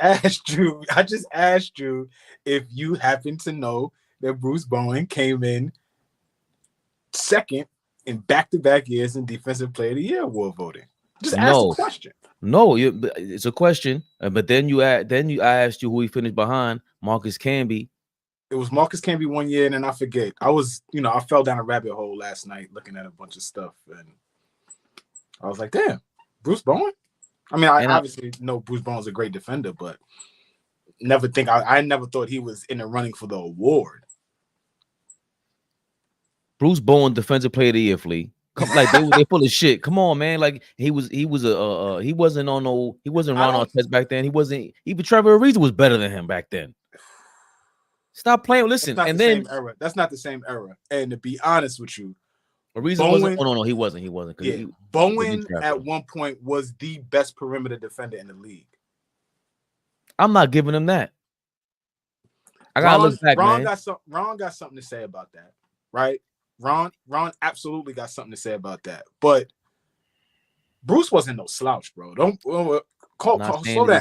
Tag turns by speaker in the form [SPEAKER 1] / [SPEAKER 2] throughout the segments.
[SPEAKER 1] I just asked you if you happen to know that Bruce Bowen came in second in back-to-back years in Defensive Player of the Year award voting. Just ask the question.
[SPEAKER 2] No, it's a question. But then I asked you who he finished behind. Marcus Camby.
[SPEAKER 1] It was Marcus Camby 1 year, and then I forget. I fell down a rabbit hole last night looking at a bunch of stuff, and I was like, damn, Bruce Bowen? I mean, I obviously know Bruce Bowen's a great defender, but I never thought he was in the running for the award.
[SPEAKER 2] Bruce Bowen, Defensive Player of the Year, Flea. Like they full of shit. Come on, man. Like he wasn't Ron Artest back then. Even Trevor Ariza was better than him back then. Stop playing. Listen,
[SPEAKER 1] that's not the same era. And to be honest with you,
[SPEAKER 2] Ariza wasn't. Oh no, he wasn't.
[SPEAKER 1] Yeah, Bowen at one point was the best perimeter defender in the league.
[SPEAKER 2] I'm not giving him that. I gotta look back, man.
[SPEAKER 1] Ron got something to say about that, right? Ron absolutely got something to say about that. But Bruce wasn't no slouch, bro. Don't slow down.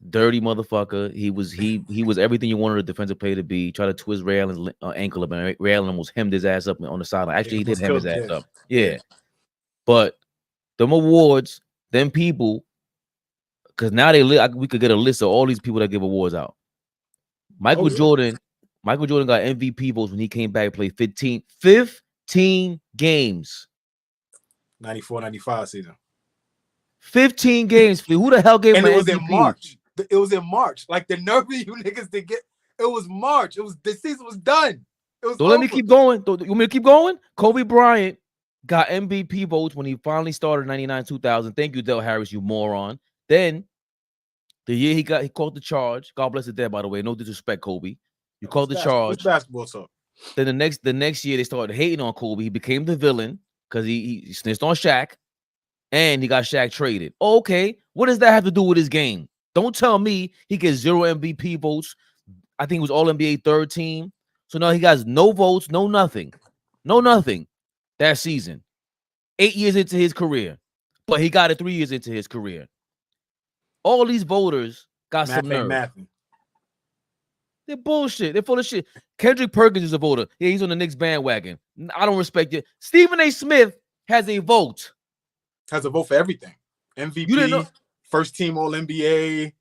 [SPEAKER 2] Dirty motherfucker. He was everything you wanted a defensive player to be. Try to twist Ray Allen's ankle up, and Ray Allen almost hemmed his ass up on the sideline. Actually, he did hem his ass up. Yeah. But them awards, them people, because now we could get a list of all these people that give awards out. Michael Jordan got MVP votes when he came back and played 15 games.
[SPEAKER 1] 94-95 season.
[SPEAKER 2] 15 games. Who the hell gave him
[SPEAKER 1] MVP?
[SPEAKER 2] Was
[SPEAKER 1] in March. It was in March. Like the nerve of you niggas to get. It was March. The season was done. It was.
[SPEAKER 2] Don't let me keep going. You want me to keep going? Kobe Bryant got MVP votes when he finally started 99-2000. Thank you, Del Harris, you moron. Then the year he called the charge. God bless the dead, by the way. No disrespect, Kobe. You called the charge.
[SPEAKER 1] It's basketball talk.
[SPEAKER 2] Then the next year they started hating on Kobe. He became the villain because he snitched on Shaq, and he got Shaq traded. Okay, what does that have to do with his game? Don't tell me he gets 0 MVP votes. I think it was All NBA third team. So now he got no votes, no nothing that season. 8 years into his career, but he got it 3 years into his career. All these voters got some nerve. They're bullshit. They're full of shit. Kendrick Perkins is a voter. Yeah, he's on the Knicks bandwagon. I don't respect it. Stephen A. Smith has a vote.
[SPEAKER 1] Has a vote for everything. MVP, first team All NBA.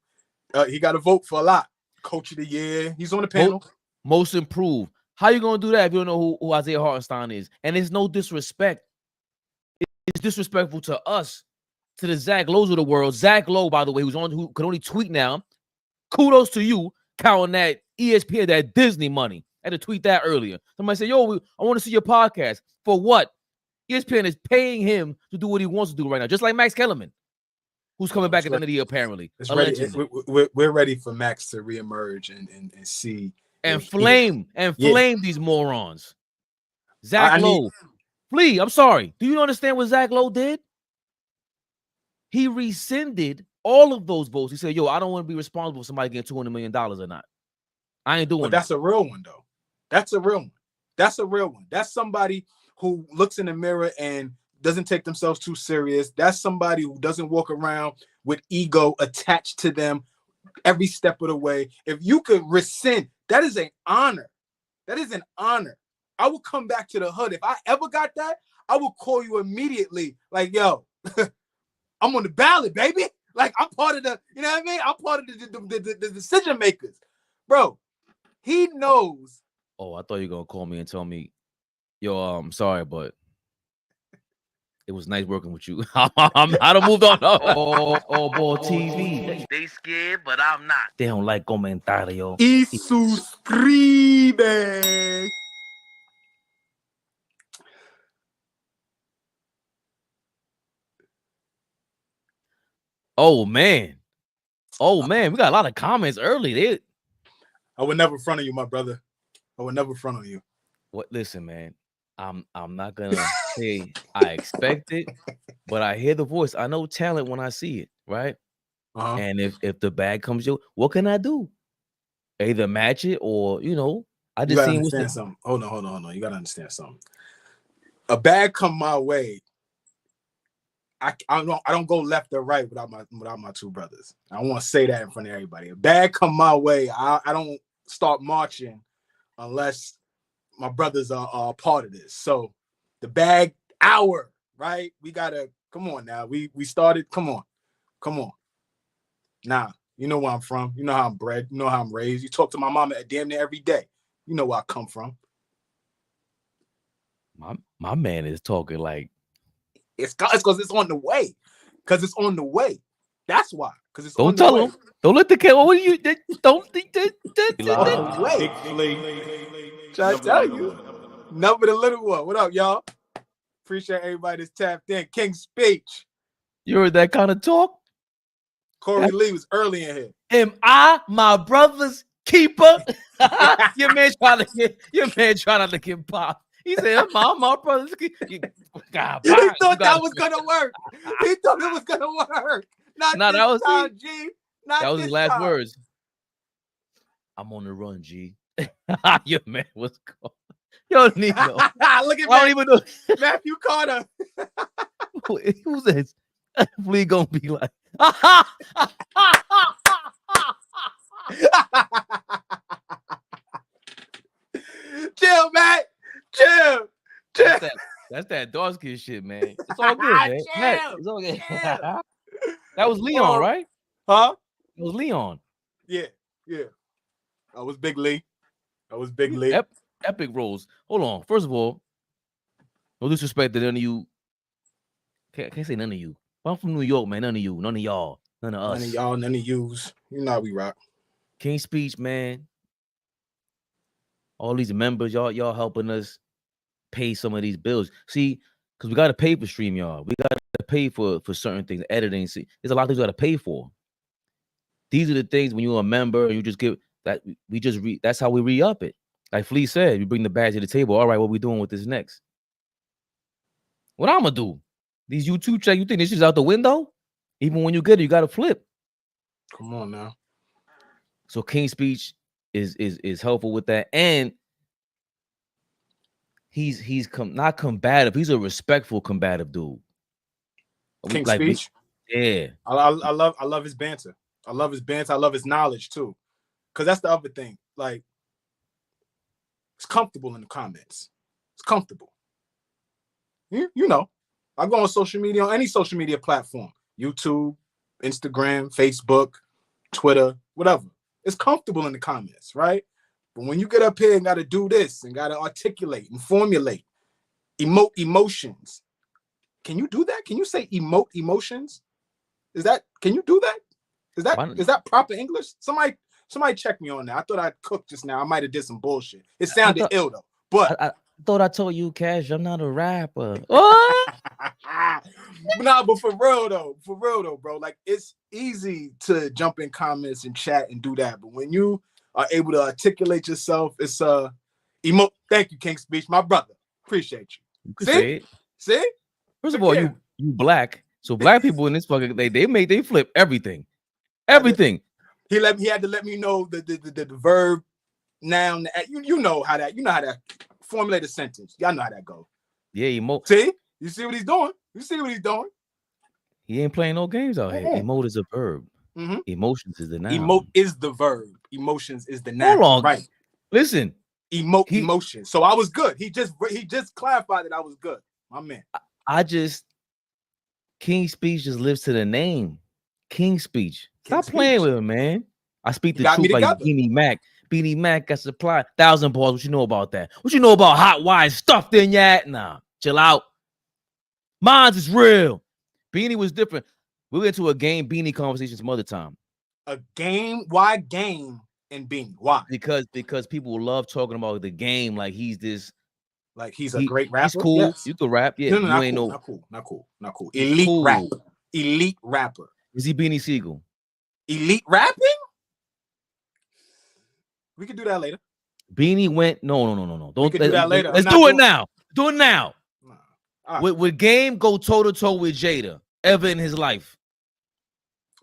[SPEAKER 1] He got a vote for a lot. Coach of the year. He's on the panel.
[SPEAKER 2] Most improved. How you gonna do that if you don't know who Isaiah Hartenstein is? And it's no disrespect. It's disrespectful to us, to the Zach Lowe's of the world. Zach Lowe, by the way, who could only tweet now. Kudos to you, counting that ESPN, that Disney money. I had to tweet that earlier. Somebody said, yo, I want to see your podcast. For what? ESPN is paying him to do what he wants to do right now, just like Max Kellerman, who's coming back at the end of the year, apparently.
[SPEAKER 1] We're ready for Max to reemerge and see.
[SPEAKER 2] And flame these morons. Zach Lowe. Flea, I'm sorry. Do you understand what Zach Lowe did? He rescinded all of those votes. He said, yo, I don't want to be responsible for somebody getting $200 million or not. I ain't doing
[SPEAKER 1] that. That's a real one, though. That's a real one. That's a real one. That's somebody who looks in the mirror and doesn't take themselves too serious. That's somebody who doesn't walk around with ego attached to them every step of the way. If you could rescind, that is an honor. That is an honor. I will come back to the hood. If I ever got that, I will call you immediately. Like, yo, I'm on the ballot, baby. Like, I'm part of the, you know what I mean? I'm part of the decision makers. Bro, he knows.
[SPEAKER 2] Oh, I thought you were going to call me and tell me, yo, I'm sorry, but it was nice working with you. I done moved on. AllBall TV. They scared, but I'm not. They don't like comentario.
[SPEAKER 1] Y suscribe.
[SPEAKER 2] Oh, man. We got a lot of comments early.
[SPEAKER 1] I would never front on you, my brother. I would never front on you.
[SPEAKER 2] What? Listen, man. I'm not gonna say I expect it, but I hear the voice. I know talent when I see it, right? And if the bag comes your, what can I do? Either match it or I just
[SPEAKER 1] gotta understand something. Hold on. You gotta understand something. A bag come my way. I don't go left or right without my two brothers. I want to say that in front of everybody. A bag come my way, I don't start marching unless my brothers are part of this. So the bag hour, right? We gotta come on now. We started. Come on. Nah, you know where I'm from. You know how I'm bred. You know how I'm raised. You talk to my mama damn near every day. You know where I come from.
[SPEAKER 2] My man is talking like
[SPEAKER 1] It's because it's on the way. Because it's on the way. That's why. Because it's on
[SPEAKER 2] don't
[SPEAKER 1] the
[SPEAKER 2] tell
[SPEAKER 1] way.
[SPEAKER 2] him. Don't let the kid. What do you don't think that?
[SPEAKER 1] It's on the way. Try to tell you. Number the little one. What up, y'all? Appreciate everybody that's tapped in. King's Speech.
[SPEAKER 2] You heard that kind of talk?
[SPEAKER 1] Corey Lee was early in here.
[SPEAKER 2] Am I my brother's keeper? Your man trying to get popped. He said, "Am I my brother's keeper?" God,
[SPEAKER 1] He thought that was gonna work. He thought it was gonna work. Not
[SPEAKER 2] No,
[SPEAKER 1] this
[SPEAKER 2] that was
[SPEAKER 1] time, G. Not
[SPEAKER 2] that was
[SPEAKER 1] this
[SPEAKER 2] his last
[SPEAKER 1] time.
[SPEAKER 2] words. I'm on the run, G. Your man was called. Yo, Nico.
[SPEAKER 1] Look at
[SPEAKER 2] I don't even know.
[SPEAKER 1] Matthew Carter.
[SPEAKER 2] Who's this? Flea gonna be like,
[SPEAKER 1] chill, Matt. Chill.
[SPEAKER 2] That's that dark skin shit, man. It's all good, man.
[SPEAKER 1] Chill.
[SPEAKER 2] It's all good. That was Leon, right?
[SPEAKER 1] Huh?
[SPEAKER 2] It was Leon.
[SPEAKER 1] Yeah. I was Big Lee.
[SPEAKER 2] Epic roles. Hold on. First of all, no disrespect to none of you. Can't say none of you. I'm from New York, man. None of you. None of y'all. None of us.
[SPEAKER 1] None of y'all. None of yous. You know how we rock.
[SPEAKER 2] King's Speech, man. All these members, y'all helping us pay some of these bills. See, because we got to pay for StreamYard. We got to pay for certain things, editing. See, there's a lot of things we got to pay for. These are the things when you're a member and you just give that that's how we re-up it. Like Flea said, you bring the bag to the table. All right, what we doing with this next? What I'm gonna do? These YouTube checks, you think this is out the window? Even when you get it, you gotta flip.
[SPEAKER 1] Come on now.
[SPEAKER 2] So King's Speech is helpful with that, and he's not combative. He's a respectful, combative dude.
[SPEAKER 1] King's Speech.
[SPEAKER 2] Yeah,
[SPEAKER 1] I love his banter. I love his banter. I love his knowledge too, because that's the other thing. Like, it's comfortable in the comments. It's comfortable. You know, I go on social media, on any social media platform, YouTube, Instagram, Facebook, Twitter, whatever. It's comfortable in the comments, right? But when you get up here and got to do this and got to articulate and formulate, emote emotions. Can you do that? Can you say emote emotions? Can you do that? Is that proper English? Somebody check me on that. I thought I cooked just now. I might have did some bullshit. It sounded ill though. But
[SPEAKER 2] I thought I told you, Cash, I'm not a rapper. What?
[SPEAKER 1] Nah, but for real though, bro. Like, it's easy to jump in comments and chat and do that. But when you are able to articulate yourself, it's emote. Thank you, King's Speech, my brother. Appreciate you. See?
[SPEAKER 2] First of all, you black. So black people in this fucking they flip everything. Everything.
[SPEAKER 1] He had to let me know the verb, noun. You know how to formulate a sentence. Y'all know how that goes.
[SPEAKER 2] Yeah, emote.
[SPEAKER 1] See? You see what he's doing?
[SPEAKER 2] He ain't playing no games out here. Emote is a verb.
[SPEAKER 1] Mm-hmm.
[SPEAKER 2] Emotions is the noun.
[SPEAKER 1] Emote is the verb. Emotions is the noun.
[SPEAKER 2] Hold on.
[SPEAKER 1] Right.
[SPEAKER 2] Listen.
[SPEAKER 1] Emotion. So I was good. He just clarified that I was good. My man.
[SPEAKER 2] King's Speech just lives to the name. King's Speech. Stop playing with him, man. I speak the truth like Beanie Mac. Beanie Mac got supply 1,000 balls. What you know about that? What you know about hot wires stuffed in your Nah, chill out. Mine's is real. Beanie was different. We'll get to a game Beanie conversation some other time.
[SPEAKER 1] A game? Why game and Beanie? Why?
[SPEAKER 2] Because people love talking about the game like he's this.
[SPEAKER 1] Like he's a great rapper.
[SPEAKER 2] He's cool. Yes. You can rap. Yeah.
[SPEAKER 1] No, not cool. Elite rapper.
[SPEAKER 2] Is he Beanie Sigel?
[SPEAKER 1] Elite rapping? We could do that later.
[SPEAKER 2] Beanie went. No.
[SPEAKER 1] We could do that later.
[SPEAKER 2] Let's do it now. Do it now.
[SPEAKER 1] Right.
[SPEAKER 2] Would Game go toe to toe with Jada ever in his life?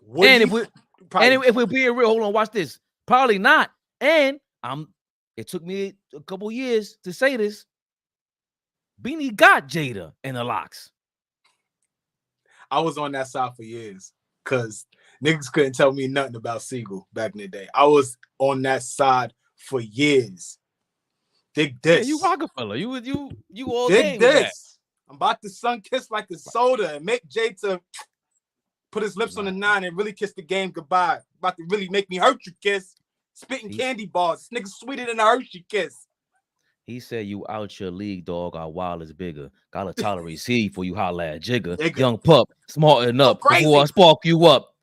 [SPEAKER 2] If we're being real, hold on, watch this. Probably not. And it took me a couple years to say this. Beanie got Jada in the locks.
[SPEAKER 1] I was on that side for years because niggas couldn't tell me nothing about Sigel back in the day. I was on that side for years. Dig this.
[SPEAKER 2] Yeah, you Rockefeller. You all
[SPEAKER 1] Dig
[SPEAKER 2] game with that.
[SPEAKER 1] this. I'm about to sun kiss like a soda and make Jay to put his lips on the 9 and really kiss the game goodbye. About to really make me hurt you, kiss. Spitting candy bars. This nigga sweeter than a Hershey kiss.
[SPEAKER 2] He said you out your league, dog. Our wild is bigger. Gotta tolerate C for you holla at Jigger. Young pup, smarten up before I spark you up.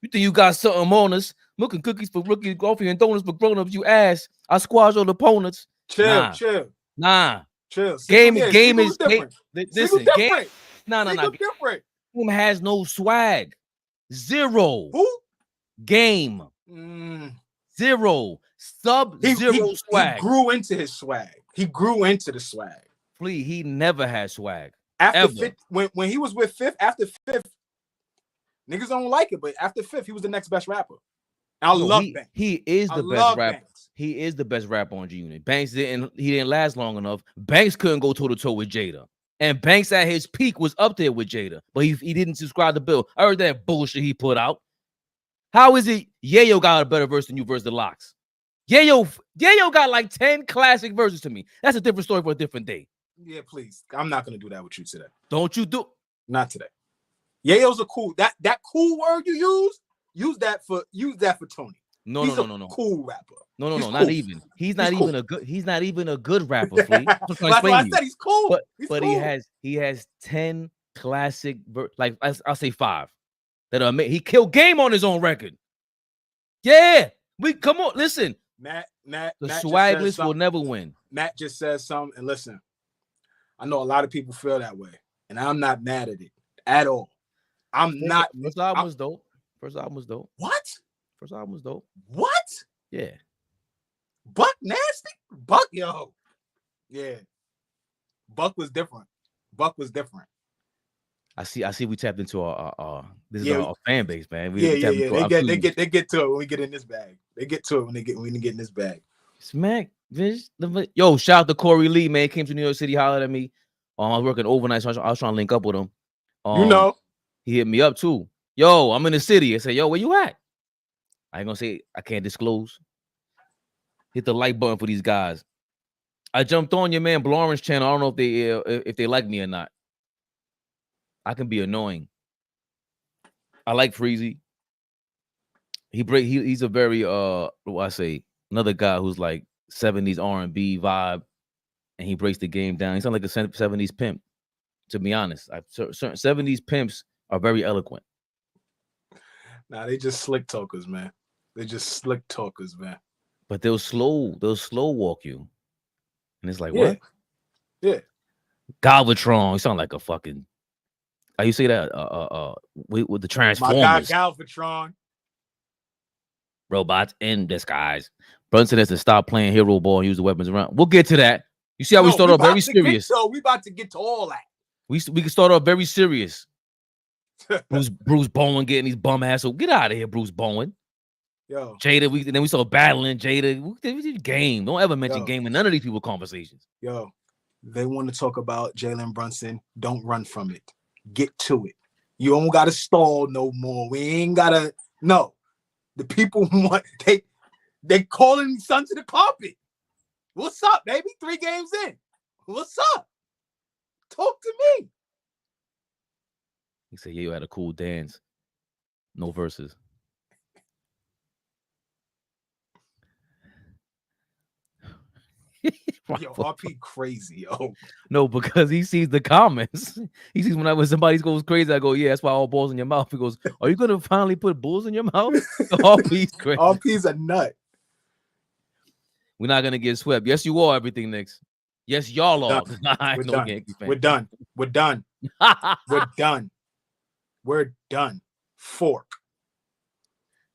[SPEAKER 2] You think you got something on us? Milk and cookies for rookies, coffee and donuts for grown-ups. You ass. I squash all opponents.
[SPEAKER 1] Chill.
[SPEAKER 2] Chill.
[SPEAKER 1] Game
[SPEAKER 2] is
[SPEAKER 1] different.
[SPEAKER 2] Listen, game. No.
[SPEAKER 1] Different.
[SPEAKER 2] Game has no swag. Zero.
[SPEAKER 1] Who?
[SPEAKER 2] Game. Zero. Sub-zero swag.
[SPEAKER 1] He grew into his swag. He grew into the swag.
[SPEAKER 2] Flea, he never had swag.
[SPEAKER 1] After fifth, when he was with Fifth, after Fifth, niggas don't like it, but after Fifth, he was the next best rapper. I love Banks.
[SPEAKER 2] He is the best rapper. He is the best rapper on G Unit. Banks didn't last long enough. Banks couldn't go toe-to-toe with Jada. And Banks at his peak was up there with Jada, but he didn't subscribe to Bill. I heard that bullshit he put out. How is it Yayo got a better verse than you versus the Locks? Yayo got like 10 classic verses to me. That's a different story for a different day.
[SPEAKER 1] Yeah, please. I'm not gonna do that with you today.
[SPEAKER 2] Don't you do?
[SPEAKER 1] Not today. Yayo's a cool. That cool word you use that for Tony.
[SPEAKER 2] No.
[SPEAKER 1] Cool rapper.
[SPEAKER 2] No,
[SPEAKER 1] cool.
[SPEAKER 2] not even. He's not even a good rapper, Flea.
[SPEAKER 1] That's why I said he's cool.
[SPEAKER 2] But cool. he has 10 classic like I'll say 5 that are he killed Game on his own record. Yeah, come on, listen.
[SPEAKER 1] Matt,
[SPEAKER 2] the swagless will never win.
[SPEAKER 1] Matt just says something, and listen, I know a lot of people feel that way, and I'm not mad at it at all. First album was dope. What?
[SPEAKER 2] First album was dope.
[SPEAKER 1] What?
[SPEAKER 2] Yeah.
[SPEAKER 1] Buck nasty? Buck, yo. Yeah. Buck was different.
[SPEAKER 2] I see we tapped into our this is our fan base, man.
[SPEAKER 1] They get to it when we get in this bag. They get to it when they get in this bag.
[SPEAKER 2] Smack, yo, shout out to Corey Lee, man. Came to New York City, hollered at me. I was working overnight, so I was trying to link up with him. He hit me up too. Yo, I'm in the city. I said, yo, where you at? I ain't gonna say I can't disclose. Hit the like button for these guys. I jumped on your man Blauren's channel. I don't know if they like me or not. I can be annoying. I like Freezy. He's a very another guy who's like 70s R&B vibe, and he breaks the game down. He sounds like a 70s pimp. To be honest, certain 70s pimps are very eloquent.
[SPEAKER 1] Nah, they just slick talkers, man.
[SPEAKER 2] But they'll slow walk you, and it's like
[SPEAKER 1] what? Yeah.
[SPEAKER 2] Galvatron. You sound like a fucking. How you say that? With the Transformers.
[SPEAKER 1] My guy Galvatron.
[SPEAKER 2] Robots in disguise. Brunson has to stop playing hero ball and use the weapons around. We'll get to that. You see how we start off very serious.
[SPEAKER 1] We about to get to all that.
[SPEAKER 2] We can start off very serious. Bruce Bowen getting these bum ass. So get out of here, Bruce Bowen.
[SPEAKER 1] Yo,
[SPEAKER 2] Jada. Then we saw battling Jada. Game. Don't ever mention game in none of these people conversations.
[SPEAKER 1] Yo, they want to talk about Jalen Brunson. Don't run from it. Get to it. You don't gotta stall no more. We ain't gotta. No, the people want they calling sons of the carpet. What's up, baby? 3 games in. What's up? Talk to me.
[SPEAKER 2] He said, "Yeah, you had a cool dance. No verses."
[SPEAKER 1] Yo, RP crazy, yo.
[SPEAKER 2] No, because he sees the comments. He sees when somebody goes crazy, I go, yeah, that's why all balls in your mouth. He goes, are you gonna finally put bulls in your mouth? RP's crazy.
[SPEAKER 1] RP's a nut.
[SPEAKER 2] We're not gonna get swept. Yes, you are everything, Knicks. Yes, y'all are.
[SPEAKER 1] We're done. We're done. Fork.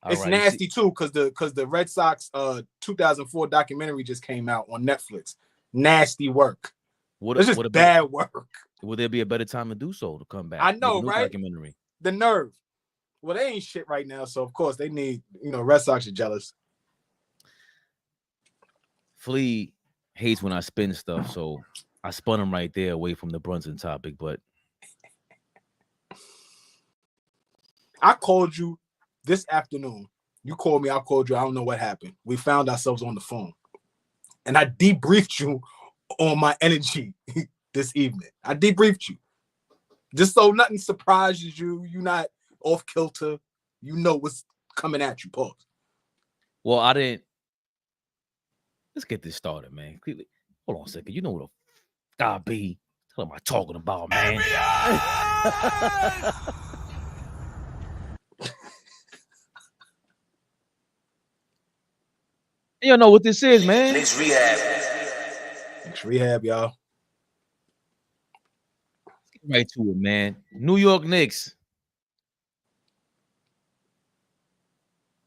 [SPEAKER 1] It's nasty too, because the Red Sox 2004 documentary just came out on Netflix. Nasty work. It's just bad work.
[SPEAKER 2] Will there be a better time to do so to come back?
[SPEAKER 1] I know, right?
[SPEAKER 2] Documentary.
[SPEAKER 1] The nerve. Well, they ain't shit right now, so of course they need. Red Sox are jealous.
[SPEAKER 2] Flea hates when I spin stuff, so I spun him right there away from the Brunson topic, but
[SPEAKER 1] I called you this afternoon. You called me. I called you. I don't know what happened. We found ourselves on the phone, and I debriefed you on my energy this evening. I debriefed you just so nothing surprises you. You're not off kilter. You know what's coming at you. Pause.
[SPEAKER 2] Well, I didn't. Let's get this started, man. Hold on a second. You know what the God be? What am I talking about, man? You don't know what this is, man.
[SPEAKER 3] Knicks Rehab.
[SPEAKER 1] Knicks Rehab, y'all.
[SPEAKER 2] Let's get right to it, man. New York Knicks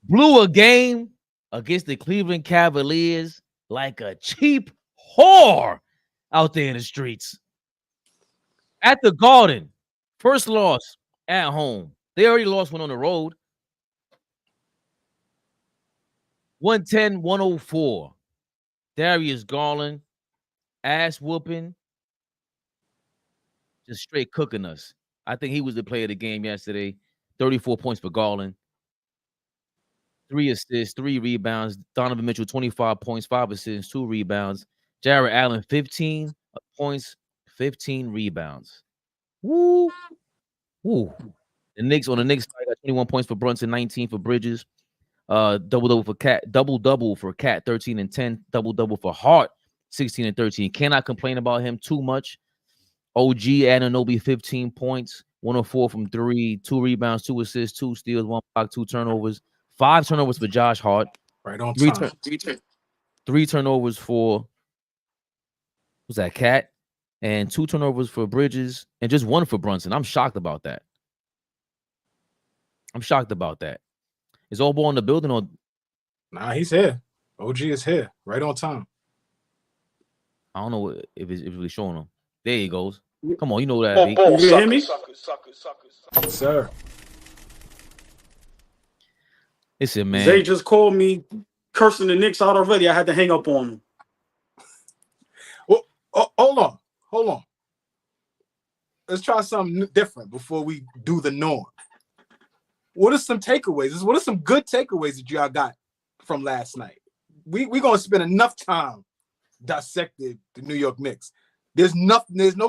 [SPEAKER 2] blew a game against the Cleveland Cavaliers like a cheap whore out there in the streets. At the Garden, first loss at home. They already lost one on the road. 110-104. Darius Garland, ass whooping, just straight cooking us. I think he was the player of the game yesterday. 34 points for Garland. 3 assists, 3 rebounds. Donovan Mitchell, 25 points, 5 assists, 2 rebounds. Jarrett Allen, 15 points, 15 rebounds. Woo. Woo. The Knicks side got 21 points for Brunson, 19 for Bridges. Double-double for Cat, double-double for Cat, 13 and 10, double-double for Hart, 16 and 13. Cannot complain about him too much. OG Anunoby, 15 points, 104 from 3, 2 rebounds, 2 assists, 2 steals, 1 block, 2 turnovers, 5 turnovers for Josh Hart.
[SPEAKER 1] Right on time.
[SPEAKER 2] 3 turnovers for who's that, Cat, and 2 turnovers for Bridges, and just 1 for Brunson. I'm shocked about that. Is AllBall in the building or?
[SPEAKER 1] Nah, he's here. OG is here. Right on time.
[SPEAKER 2] I don't know if it's really showing him. There he goes. Come on, you know that.
[SPEAKER 3] Ball,
[SPEAKER 4] You hear me?
[SPEAKER 1] Yes, sir.
[SPEAKER 2] Listen, man.
[SPEAKER 4] Zay just called me cursing the Knicks out already. I had to hang up on him.
[SPEAKER 1] Well, hold on. Let's try something different before we do the norm. What are some takeaways? What are some good takeaways that y'all got from last night? We're gonna spend enough time dissecting the New York Knicks. There's no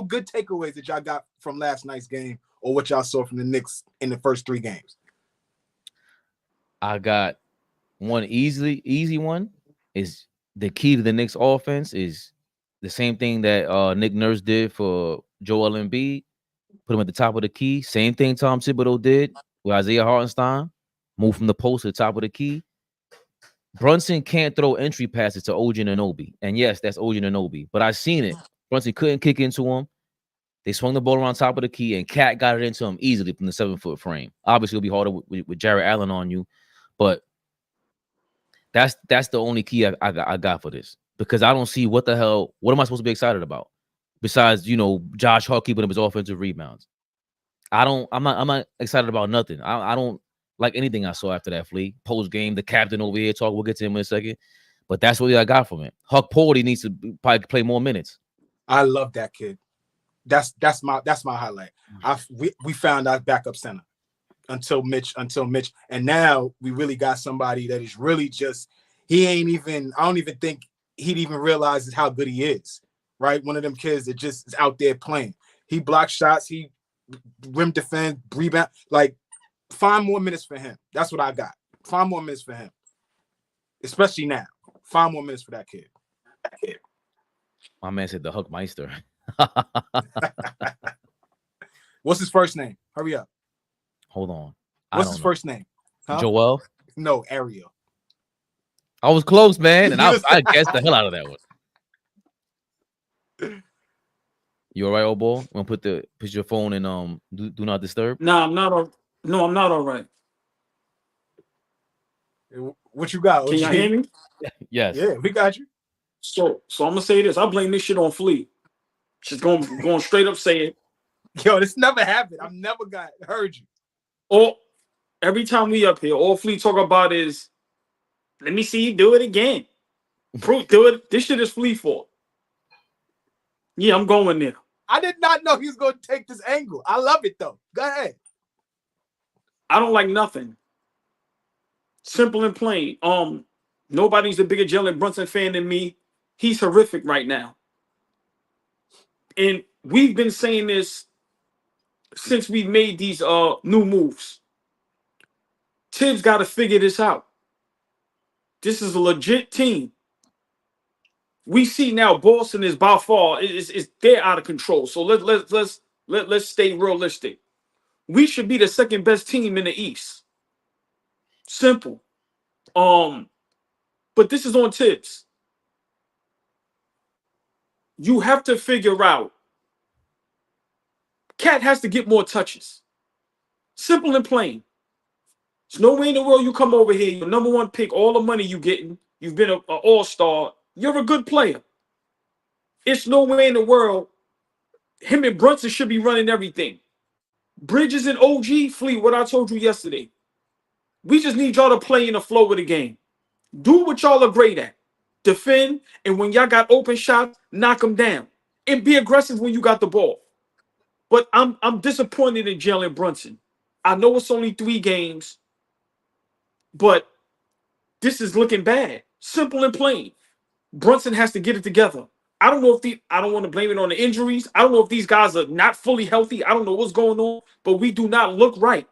[SPEAKER 1] good takeaways that y'all got from last night's game or what y'all saw from the Knicks in the first 3 games.
[SPEAKER 2] I got one easy one. Is the key to the Knicks offense is the same thing that Nick Nurse did for Joel Embiid. Put him at the top of the key. Same thing Tom Thibodeau did with Isaiah Hartenstein. Move from the post to the top of the key. Brunson can't throw entry passes to OG Anunoby. And yes, that's OG Anunoby. But I've seen it. Brunson couldn't kick into him. They swung the ball around top of the key, and Cat got it into him easily from the 7-foot frame. Obviously, it'll be harder with Jarrett Allen on you. But that's the only key I got for this. Because I don't see what am I supposed to be excited about? Besides, Josh Hart keeping up his offensive rebounds. I'm not excited about nothing. I don't like anything I saw after that, Flea. Post game, the captain over here talk. We'll get to him in a second. But that's what I got from it. Huck Porty needs to probably play more minutes.
[SPEAKER 1] I love that kid. That's my highlight. We found our backup center until Mitch, and now we really got somebody that is really just I don't even think he'd even realize how good he is. Right, one of them kids that just is out there playing. He blocks shots. He rim defend, rebound. Like, 5 more minutes for him. That's what I got. 5 more minutes for him, especially now. 5 more minutes for that kid.
[SPEAKER 2] My man said the Huckmeister.
[SPEAKER 1] What's his first name? Hurry up.
[SPEAKER 2] Hold on.
[SPEAKER 1] What's his first name? Huh?
[SPEAKER 2] Joel?
[SPEAKER 1] No, Ariel.
[SPEAKER 2] I was close, man, and I guessed the hell out of that one. You all right, old boy? Want to put your phone in do not disturb?
[SPEAKER 4] Nah, I'm not all right.
[SPEAKER 1] What you got?
[SPEAKER 4] Can y'all hear me?
[SPEAKER 2] Yes.
[SPEAKER 1] Yeah, we got you.
[SPEAKER 4] So I'm gonna say this. I blame this shit on Flea. Just going straight up say it.
[SPEAKER 1] Yo, this never happened. I've never heard you.
[SPEAKER 4] Every time we up here, all Flea talk about is, let me see you do it again. Do it. This shit is Flea fault. Yeah, I'm going there.
[SPEAKER 1] I did not know he was going to take this angle. I love it, though. Go ahead.
[SPEAKER 4] I don't like nothing. Simple and plain. Nobody's a bigger Jalen Brunson fan than me. He's horrific right now. And we've been saying this since we made these new moves. Tibbs got to figure this out. This is a legit team. We see now Boston is by far is they're out of control. So let's stay realistic. We should be the second best team in the East. Simple. But this is on Tibbs. You have to figure out. Cat has to get more touches. Simple and plain. There's no way in the world you come over here, your number one pick, all the money you getting, you've been an all-star, you're a good player. It's no way in the world him and Brunson should be running everything. Bridges and OG, Fleet, what I told you yesterday. We just need y'all to play in the flow of the game. Do what y'all are great at. Defend, and when y'all got open shots, knock them down. And be aggressive when you got the ball. But I'm disappointed in Jalen Brunson. I know it's only 3 games, but this is looking bad. Simple and plain. Brunson has to get it together. I don't know if I don't want to blame it on the injuries. I don't know if these guys are not fully healthy. I don't know what's going on, but we do not look right.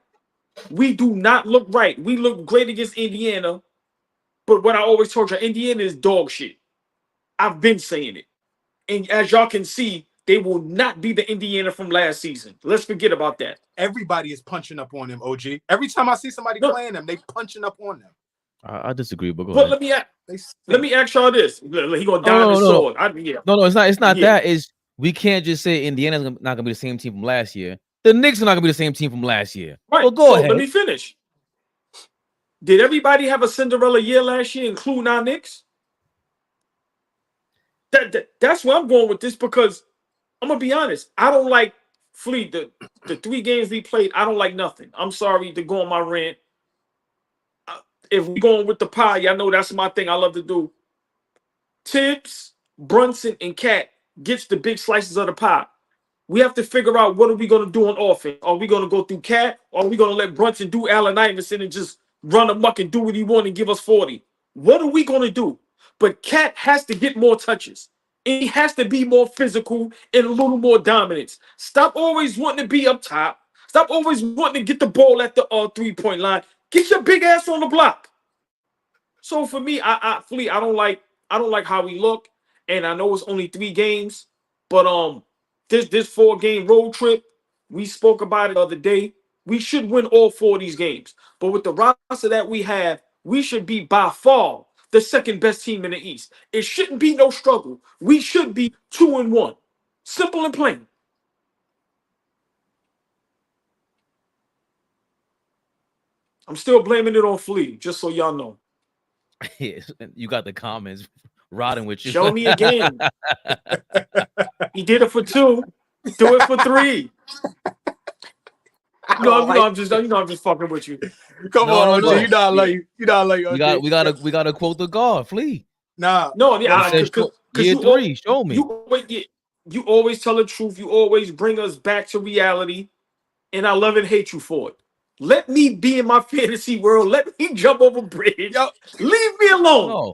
[SPEAKER 4] We do not look right. We look great against Indiana, but what I always told you, Indiana is dog shit. I've been saying it. And as y'all can see, they will not be the Indiana from last season. Let's forget about that.
[SPEAKER 1] Everybody is punching up on them, OG. Every time I see somebody playing them, they punching up on them.
[SPEAKER 2] I disagree, but go
[SPEAKER 4] but
[SPEAKER 2] ahead.
[SPEAKER 4] let me ask y'all this. He gonna die on his sword.
[SPEAKER 2] No, it's not that. Is we can't just say Indiana's not gonna be the same team from last year. The Knicks are not gonna be the same team from last year.
[SPEAKER 4] Right.
[SPEAKER 2] Well, go ahead.
[SPEAKER 4] Let me finish. Did everybody have a Cinderella year last year, including our Knicks? That's where I'm going with this, because I'm gonna be honest. I don't like Fleet. The 3 games we played, I don't like nothing. I'm sorry to go on my rant. If we're going with the pie, y'all know that's my thing. I love to do. Tibbs, Brunson, and Cat gets the big slices of the pie. We have to figure out, what are we going to do on offense? Are we going to go through Cat, or are we going to let Brunson do Allen Iverson and just run amok and do what he wants and give us 40? What are we going to do? But Cat has to get more touches. And he has to be more physical and a little more dominance. Stop always wanting to be up top. Stop always wanting to get the ball at the 3-point line. Get your big ass on the block. So for me, Fleet, I don't like how we look, and I know it's only 3 games, but this 4-game road trip, we spoke about it the other day. We should win all 4 of these games. But with the roster that we have, we should be by far the second best team in the East. It shouldn't be no struggle. We should be 2-1. Simple and plain. I'm still blaming it on Flea, just so y'all know.
[SPEAKER 2] You got the comments rotting with you.
[SPEAKER 4] Show me again. He did it for 2. Do it for 3. I'm just fucking with you.
[SPEAKER 1] Come on, OG. You not like OG.
[SPEAKER 2] We gotta quote the guard, Flea.
[SPEAKER 4] Because
[SPEAKER 2] year 3, show me.
[SPEAKER 4] You always tell the truth. You always bring us back to reality, and I love and hate you for it. Let me be in my fantasy world. Let me jump over bridge. Yo, leave me alone.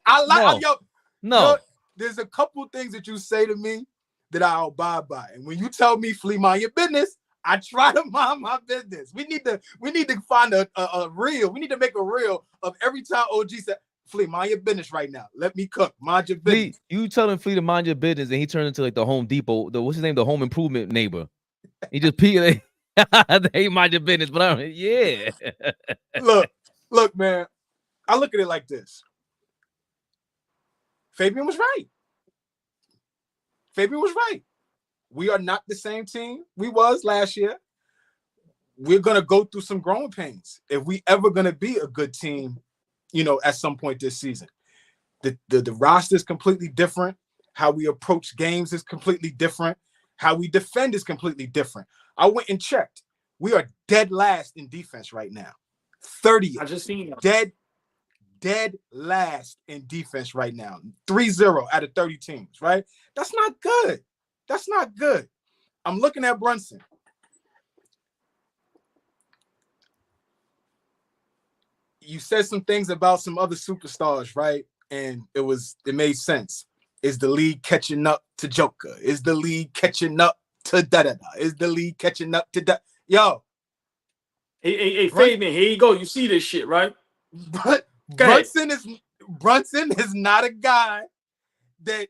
[SPEAKER 1] No. There's a couple things that you say to me that I'll abide by, and when you tell me, Flea, mind your business, I try to mind my business. We need to find a reel. We need to make a reel of every time OG said, Flea, mind your business right now. Let me cook. Mind your business.
[SPEAKER 2] You telling Flea to mind your business, and he turned into like the Home Depot, what's his name? The home improvement neighbor. He just peeled. They mind your business, but yeah.
[SPEAKER 1] Look, man. I look at it like this. Fabian was right. We are not the same team we was last year. We're gonna go through some growing pains if we ever gonna be a good team, at some point this season. The roster is completely different. How we approach games is completely different. How we defend is completely different. I went and checked. We are dead last in defense right now. 30th.
[SPEAKER 4] I just seen that.
[SPEAKER 1] Dead last in defense right now. 3-0 out of 30 teams, right? That's not good. I'm looking at Brunson. you said some things about some other superstars, right? And it made sense. Is the league catching up to Joker? Is the league catching up to da-da-da? Is the league catching up to Yo.
[SPEAKER 4] Hey, Fabian, here you go. You see this shit, right?
[SPEAKER 1] But Brunson is not a guy that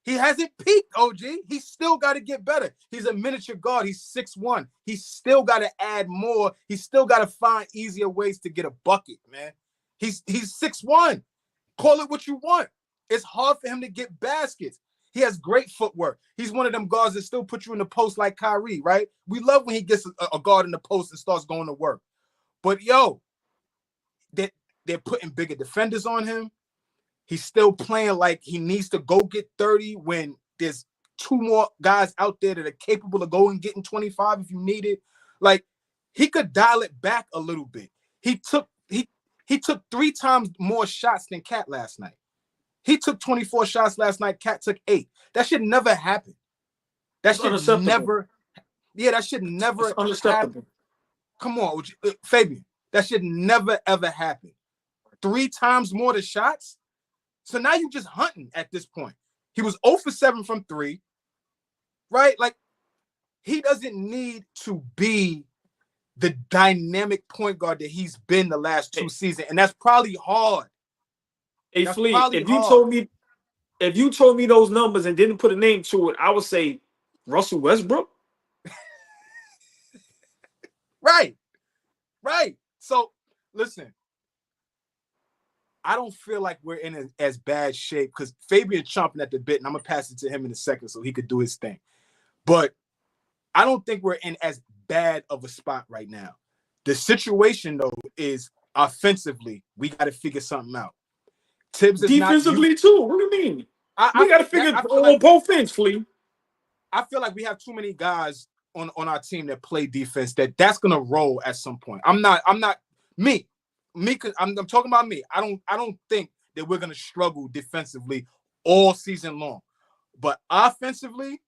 [SPEAKER 1] he hasn't peaked, OG. He's still got to get better. He's a miniature guard. He's 6'1". He's still got to add more. He's still got to find easier ways to get a bucket, man. He's 6'1". Call it what you want. It's hard for him to get baskets. He has great footwork. He's one of them guards that still put you in the post like Kyrie, right? We love when he gets a guard in the post and starts going to work. But, yo, they're putting bigger defenders on him. He's still playing like he needs to go get 30 when there's 2 more guys out there that are capable of going getting 25 if you need it. Like, he could dial it back a little bit. He took 3 times more shots than Cat last night. He took 24 shots last night. Cat took 8. That should never happen. That should never. Yeah, that should never happen. Come on, Fabian. That should never, ever happen. 3 times more the shots? So now you're just hunting at this point. He was 0 for 7 from 3, right? Like, he doesn't need to be the dynamic point guard that he's been the last 2 seasons, and that's probably hard.
[SPEAKER 4] Hey, Flea, if you told me those numbers and didn't put a name to it, I would say Russell Westbrook.
[SPEAKER 1] Right. So, listen, I don't feel like we're in as bad shape because Fabian chomping at the bit, and I'm going to pass it to him in a second so he could do his thing. But I don't think we're in as bad of a spot right now. The situation, though, is offensively, we got to figure something out. Tibbs is
[SPEAKER 4] defensively too. What do you mean? We got to figure on both ends, Flea.
[SPEAKER 1] I feel like we have too many guys on our team that play defense that's gonna roll at some point. I'm talking about me. I don't think that we're gonna struggle defensively all season long. But offensively,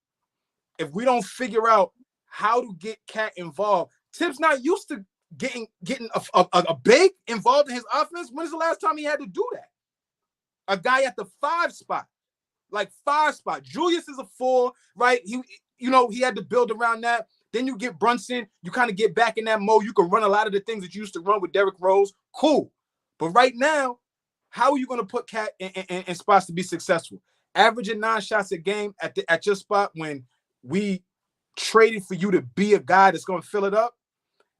[SPEAKER 1] if we don't figure out how to get Cat involved, Tibbs not used to getting a big involved in his offense. When's the last time he had to do that? A guy at the 5 spot, like 5 spot. Julius is a 4, right? He had to build around that. Then you get Brunson. You kind of get back in that mode. You can run a lot of the things that you used to run with Derrick Rose. Cool. But right now, how are you going to put Cat in spots to be successful? Averaging 9 shots a game at your spot when we traded for you to be a guy that's going to fill it up,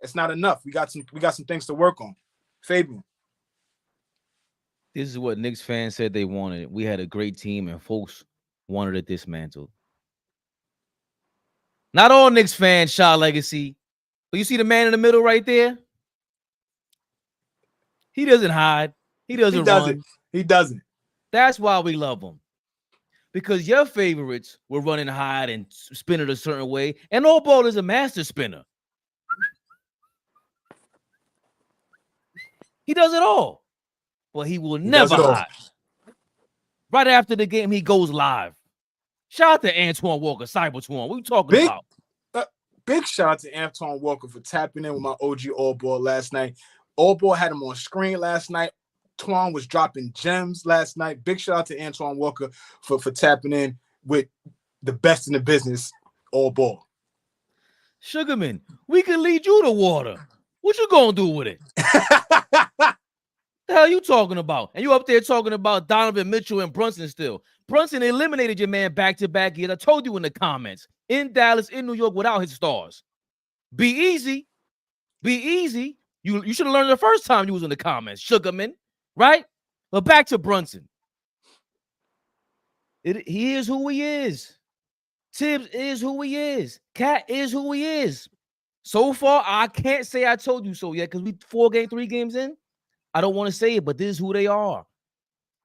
[SPEAKER 1] it's not enough. We got some things to work on. Fabian.
[SPEAKER 2] This is what Knicks fans said they wanted. We had a great team, and folks wanted it dismantled. Not all Knicks fans shot legacy, but you see the man in the middle right there? He doesn't hide. He doesn't run.
[SPEAKER 1] He doesn't.
[SPEAKER 2] That's why we love him. Because your favorites will run and hide and spin it a certain way, and AllBall is a master spinner. He does it all. But he will never hide. Right after the game, he goes live. Shout out to Antoine Walker, Cybertron. What are you talking about?
[SPEAKER 1] Big shout out to Antoine Walker for tapping in with my OG AllBall last night. AllBall had him on screen last night. Twan was dropping gems last night. Big shout out to Antoine Walker for tapping in with the best in the business, AllBall.
[SPEAKER 2] Sugarman, we can lead you to water. What you gonna do with it? The hell you talking about? And you up there talking about Donovan Mitchell and Brunson still. Brunson eliminated your man back-to-back years. I told you in the comments. In Dallas, in New York, without his stars. Be easy. Be easy. You should have learned the first time you was in the comments, Sugarman. Right? But back to Brunson. He is who he is. Tibbs is who he is. Cat is who he is. So far, I can't say I told you so yet because we 3 games in. I don't want to say it, but this is who they are.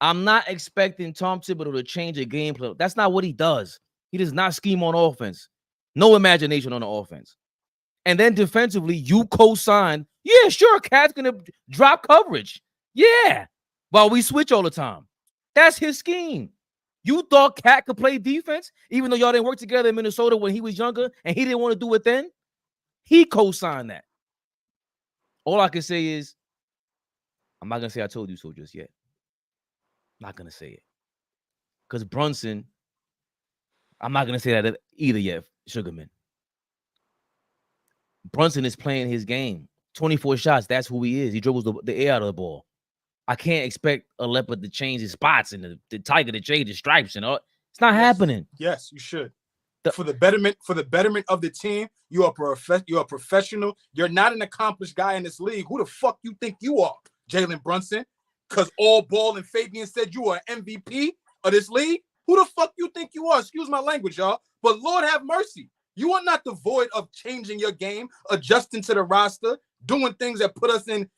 [SPEAKER 2] I'm not expecting Tom Thibodeau to change a game plan. That's not what he does. He does not scheme on offense. No imagination on the offense. And then defensively, you co-sign. Yeah, sure, Cat's going to drop coverage. Yeah, while we switch all the time. That's his scheme. You thought Cat could play defense, even though y'all didn't work together in Minnesota when he was younger and he didn't want to do it then? He co-signed that. All I can say is I'm not gonna say I told you so just yet. Not gonna say it. Because Brunson, I'm not gonna say that either yet, Sugarman. Brunson is playing his game. 24 shots, that's who he is. He dribbles the air out of the ball. I can't expect a leopard to change his spots and the tiger to change his stripes and all. It's not happening.
[SPEAKER 1] Yes, you should. For the betterment of the team, you're a professional. You're not an accomplished guy in this league. Who the fuck you think you are, Jalen Brunson? Because AllBall and Fabian said you are an MVP of this league. Who the fuck you think you are? Excuse my language, y'all. But Lord have mercy. You are not devoid of changing your game, adjusting to the roster, doing things that put us in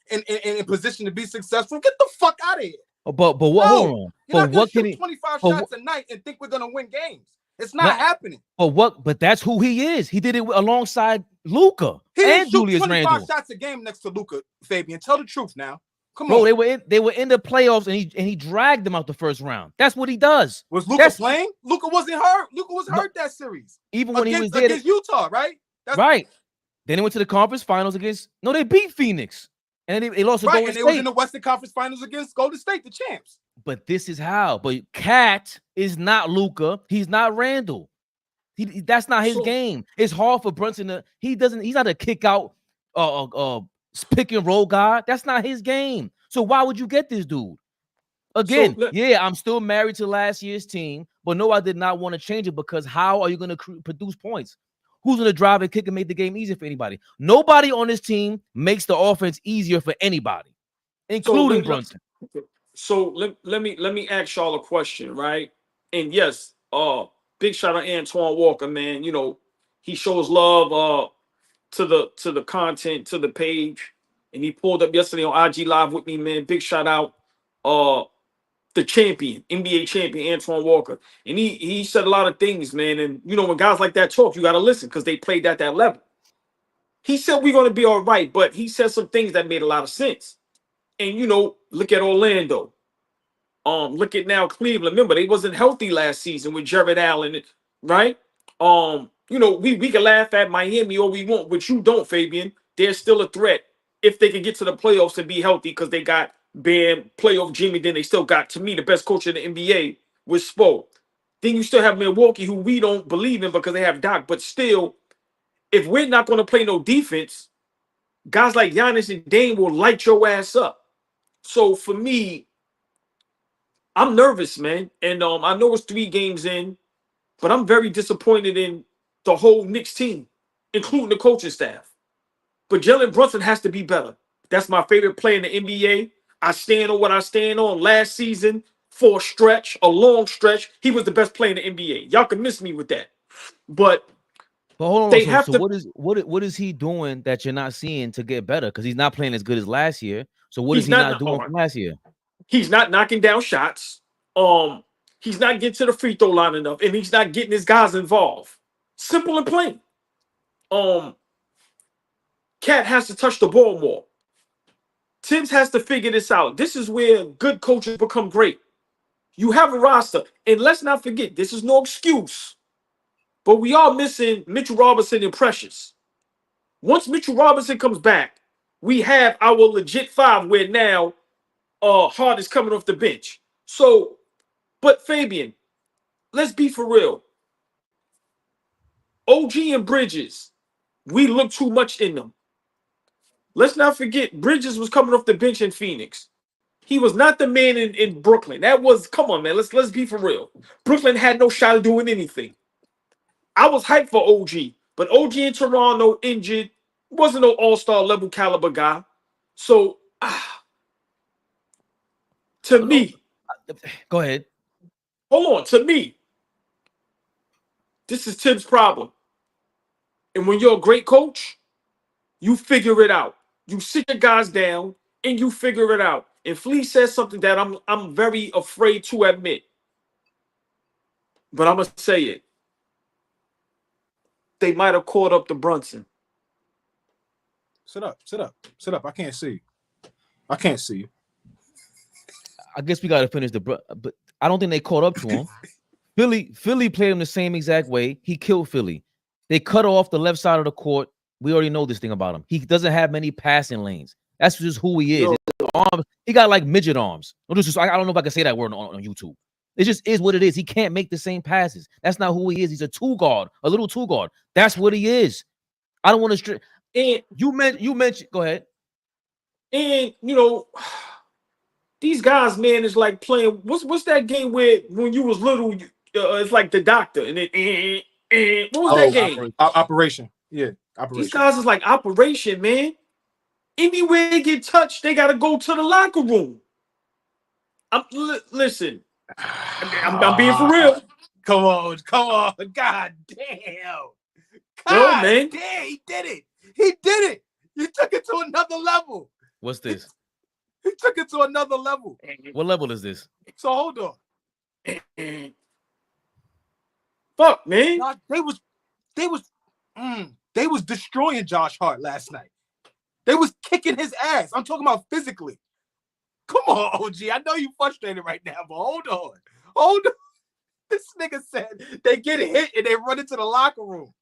[SPEAKER 1] position to be successful. Get the fuck out of here.
[SPEAKER 2] But what?
[SPEAKER 1] No,
[SPEAKER 2] hold on.
[SPEAKER 1] You're not
[SPEAKER 2] what
[SPEAKER 1] gonna
[SPEAKER 2] can
[SPEAKER 1] shoot 25 shots a night and think we're gonna win games. It's not happening.
[SPEAKER 2] But that's who he is. He did it alongside Luka and Julius
[SPEAKER 1] 25
[SPEAKER 2] Randle.
[SPEAKER 1] shots a game next to Luka, Fabian. Tell the truth now. Come
[SPEAKER 2] Bro,
[SPEAKER 1] on.
[SPEAKER 2] they were in the playoffs and he dragged them out the first round. That's what he does.
[SPEAKER 1] Was Luka playing? Luka wasn't hurt. Luka was hurt that series.
[SPEAKER 2] Even when he was there
[SPEAKER 1] against Utah, right?
[SPEAKER 2] Right. Then they went to the conference finals they beat Phoenix. And they lost to Golden State.
[SPEAKER 1] And they was in the Western Conference Finals against Golden State, the champs.
[SPEAKER 2] But this is how. But Cat is not Luka. He's not Randall. That's not his game. It's hard for Brunson to. He's not a kick out, pick and roll guy. That's not his game. So why would you get this dude? Again, I'm still married to last year's team, but no, I did not want to change it because how are you going to produce points? Who's going to drive and kick and make the game easier for anybody? Nobody on this team makes the offense easier for anybody, including Brunson.
[SPEAKER 4] So let me ask y'all a question, right? And yes, big shout out Antoine Walker, man. You know, he shows love to the content, to the page. And he pulled up yesterday on IG Live with me, man. Big shout out the champion, NBA champion, Antoine Walker. And he said a lot of things, man. And you know, when guys like that talk, you gotta listen because they played at that level. He said we're gonna be all right, but he said some things that made a lot of sense. And you know, look at Orlando. Look at now Cleveland. Remember, they wasn't healthy last season with Jared Allen, right? You know, we can laugh at Miami all we want, but you don't, Fabian. They're still a threat if they can get to the playoffs and be healthy because they got Bam, playoff Jimmy. Then they still got, to me, the best coach in the NBA with Spo. Then you still have Milwaukee, who we don't believe in because they have Doc. But still, if we're not going to play no defense, guys like Giannis and Dame will light your ass up. So for me, I'm nervous, man. And I know it's 3 games in, but I'm very disappointed in the whole Knicks team, including the coaching staff. But Jalen Brunson has to be better. That's my favorite player in the NBA. I stand on what I stand on. Last season, for a long stretch, he was the best player in the NBA. Y'all can miss me with that. But
[SPEAKER 2] hold on. What is he doing that you're not seeing to get better? Because he's not playing as good as last year. So what is he not doing from last year? He's not knocking down shots. He's not getting to the free throw line enough, and he's not getting his guys involved. Simple and plain. Cat has to touch the ball more. Tibbs has to figure this out. This is where good coaches become great. You have a roster, and let's not forget, this is no excuse, but we are missing Mitchell Robinson and Precious. Once Mitchell Robinson comes back, we have our legit 5 where now Hart is coming off the bench. So, but Fabian, let's be for real. OG and Bridges, we look too much in them. Let's not forget, Bridges was coming off the bench in Phoenix. He was not the man in Brooklyn. That was, come on, man, let's be for real. Brooklyn had no shot of doing anything. I was hyped for OG, but OG in Toronto injured, wasn't no all-star level caliber guy. So, to me, go ahead.
[SPEAKER 4] Hold on, to me, this is Tibbs' problem. And when you're a great coach, you figure it out. You sit your guys down and you figure it out. And Flea says something that I'm very afraid to admit. But I'm gonna say it. They might have caught up to Brunson.
[SPEAKER 1] Sit up. I can't see you.
[SPEAKER 2] I guess we got to finish but I don't think they caught up to him. Philly played him the same exact way. He killed Philly. They cut off the left side of the court. We already know this thing about him. He doesn't have many passing lanes. That's just who he is. His arms. He got like midget arms. I don't know if I can say that word on YouTube. It just is what it is. He can't make the same passes. That's not who he is. He's a two guard, a little two guard. That's what he is. I don't want to.
[SPEAKER 4] And
[SPEAKER 2] you mentioned. Go ahead.
[SPEAKER 4] And you know, these guys, man, is like playing. What's that game where when you was little, it's like the doctor, and then what was that game?
[SPEAKER 1] Operation. Yeah, Operation.
[SPEAKER 4] These guys is like Operation, man. Anywhere they get touched, they gotta go to the locker room. Listen, I'm being for real.
[SPEAKER 1] Come on. God damn.
[SPEAKER 4] God man.
[SPEAKER 1] Damn, he did it. You took it to another level.
[SPEAKER 2] What's this?
[SPEAKER 1] He took it to another level.
[SPEAKER 2] What level is this?
[SPEAKER 1] So hold on.
[SPEAKER 4] Fuck, man.
[SPEAKER 1] They was destroying Josh Hart last night. They was kicking his ass. I'm talking about physically. Come on, OG. I know you frustrated right now, but hold on. This nigga said they get hit and they run into the locker room.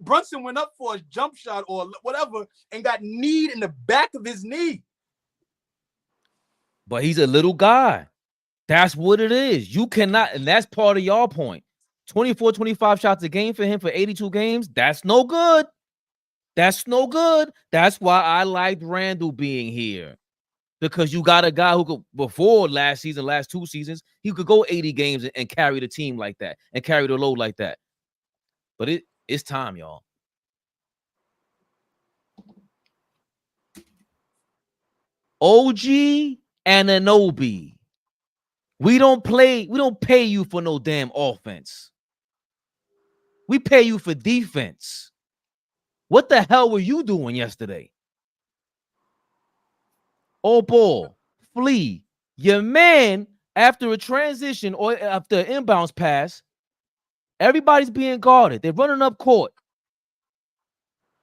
[SPEAKER 1] Brunson went up for a jump shot or whatever and got kneed in the back of his knee.
[SPEAKER 2] But he's a little guy. That's what it is. You cannot, and that's part of y'all point. 24, 25 shots a game for him for 82 games. That's no good. That's no good. That's why I liked Randall being here. Because you got a guy who could, before last season, last 2 seasons, he could go 80 games and carry the team like that and carry the load like that. But it's time, y'all. OG and Anunoby. We don't pay you for no damn offense. We pay you for defense. What the hell were you doing yesterday? AllBall, Flea, your man, after a transition or after an inbounds pass, everybody's being guarded. They're running up court.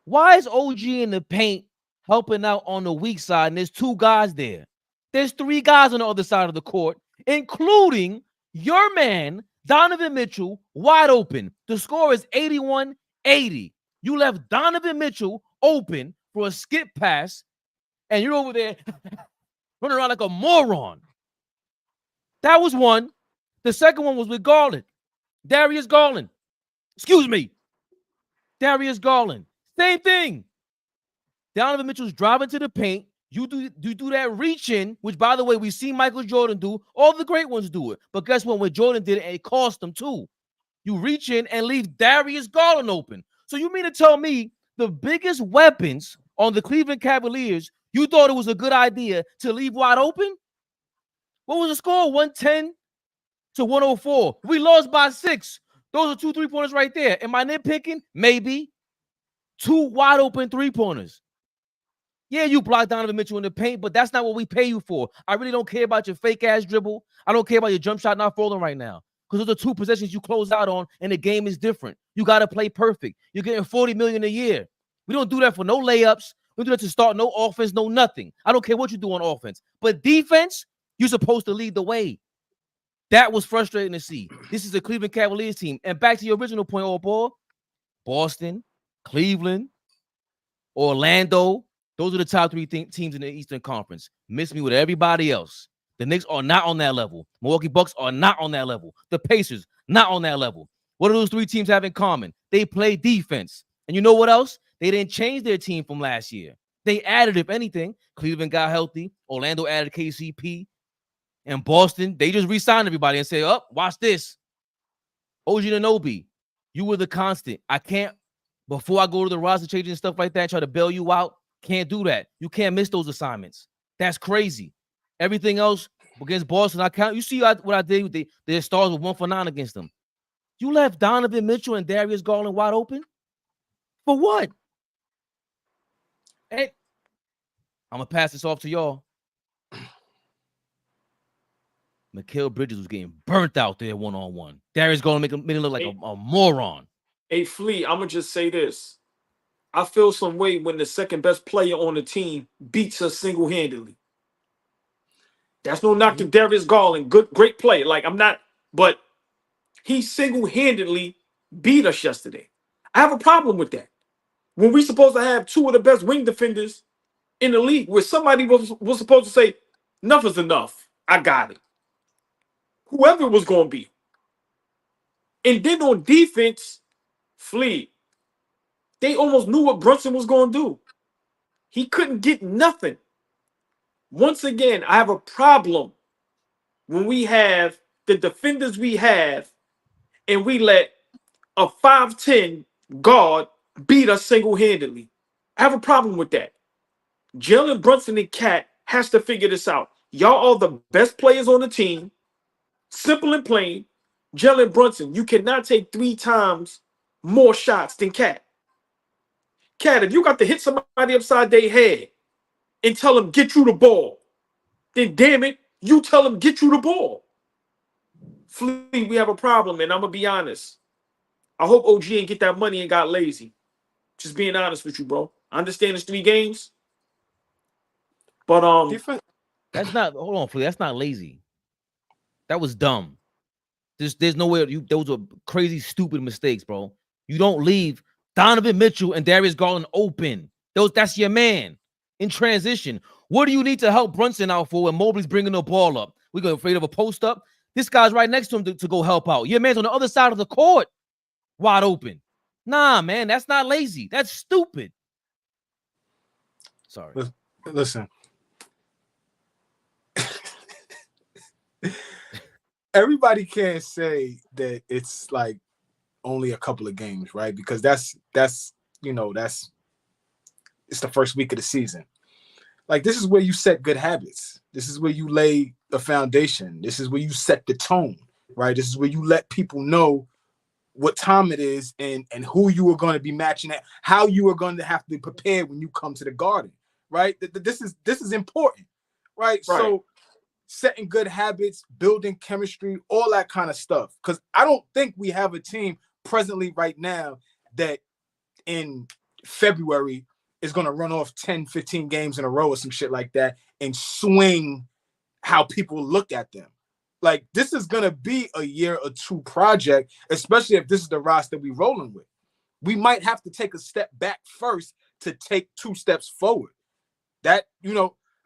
[SPEAKER 2] Why is OG in the paint helping out on the weak side and there's 2 guys there? There's 3 guys on the other side of the court, including your man, Donovan Mitchell, wide open. The score is 81-80. You left Donovan Mitchell open for a skip pass, and you're over there running around like a moron. That was one. The second one was with Garland. Darius Garland. Excuse me. Darius Garland. Same thing. Donovan Mitchell's driving to the paint. You do that reach in, which, by the way, we see Michael Jordan do. All the great ones do it. But guess what? When Jordan did it, it cost them too. You reach in and leave Darius Garland open. So you mean to tell me the biggest weapons on the Cleveland Cavaliers, you thought it was a good idea to leave wide open? What was the score? 110-104. We lost by 6. Those are 2 3-pointers right there. Am I nitpicking? Maybe. 2 wide open 3-pointers. Yeah, you blocked Donovan Mitchell in the paint, but that's not what we pay you for. I really don't care about your fake-ass dribble. I don't care about your jump shot not falling right now because those are 2 possessions you close out on, and the game is different. You got to play perfect. You're getting $40 million a year. We don't do that for no layups. We do that to start no offense, no nothing. I don't care what you do on offense. But defense, you're supposed to lead the way. That was frustrating to see. This is a Cleveland Cavaliers team. And back to your original point, AllBall, Boston, Cleveland, Orlando, those are the top 3 teams in the Eastern Conference. Miss me with everybody else. The Knicks are not on that level. Milwaukee Bucks are not on that level. The Pacers, not on that level. What do those 3 teams have in common? They play defense. And you know what else? They didn't change their team from last year. They added, if anything, Cleveland got healthy. Orlando added KCP. And Boston, they just re-signed everybody and said, oh, watch this. OG Anunoby, you were the constant. I can't, before I go to the roster changes and stuff like that, try to bail you out. Can't do that. You can't miss those assignments. That's crazy. Everything else against Boston, I count. You see what I did with their stars with 1 for 9 against them. You left Donovan Mitchell and Darius Garland wide open? For what? Hey, I'm going to pass this off to y'all. Mikal Bridges was getting burnt out there one-on-one. Darius Garland made him look like a moron.
[SPEAKER 4] Hey, Flea, I'm going to just say this. I feel some way when the second best player on the team beats us single-handedly. That's no knock to Darius Garland. Great play. Like, I'm not, but he single-handedly beat us yesterday. I have a problem with that. When we're supposed to have 2 of the best wing defenders in the league where somebody was supposed to say, enough is enough. I got it. Whoever it was going to be. And then on defense, Flea, they almost knew what Brunson was going to do. He couldn't get nothing. Once again, I have a problem when we have the defenders we have and we let a 5'10" guard beat us single-handedly. I have a problem with that. Jalen Brunson and Cat has to figure this out. Y'all are the best players on the team. Simple and plain. Jalen Brunson, you cannot take 3 times more shots than Cat. Cat, if you got to hit somebody upside their head and tell them, get you the ball, then damn it, you tell them, get you the ball. Flea, we have a problem, and I'm going to be honest. I hope OG ain't get that money and got lazy. Just being honest with you, bro. I understand it's 3 games. But
[SPEAKER 2] that's not, hold on, Flea. That's not lazy. That was dumb. There's no way those were crazy, stupid mistakes, bro. You don't leave Donovan Mitchell and Darius Garland open. That's your man in transition. What do you need to help Brunson out for when Mobley's bringing the ball up? We go afraid of a post up. This guy's right next to him to go help out. Your man's on the other side of the court, wide open. Nah, man, that's not lazy. That's stupid. Sorry.
[SPEAKER 1] Listen. Everybody can't say that it's like only a couple of games, right? Because that's it's the first week of the season. Like, this is where you set good habits. This is where you lay a foundation. This is where you set the tone, right? This is where you let people know what time it is and who you are going to be matching at, how you are going to have to be prepared when you come to the Garden, right? This is important, right? So setting good habits, building chemistry, all that kind of stuff. Because I don't think we have a team presently right now that in February is going to run off 10, 15 games in a row or some shit like that and swing how people look at them. Like, this is going to be a year or 2 project, especially if this is the roster we rolling with. We might have to take a step back first to take 2 steps forward. That,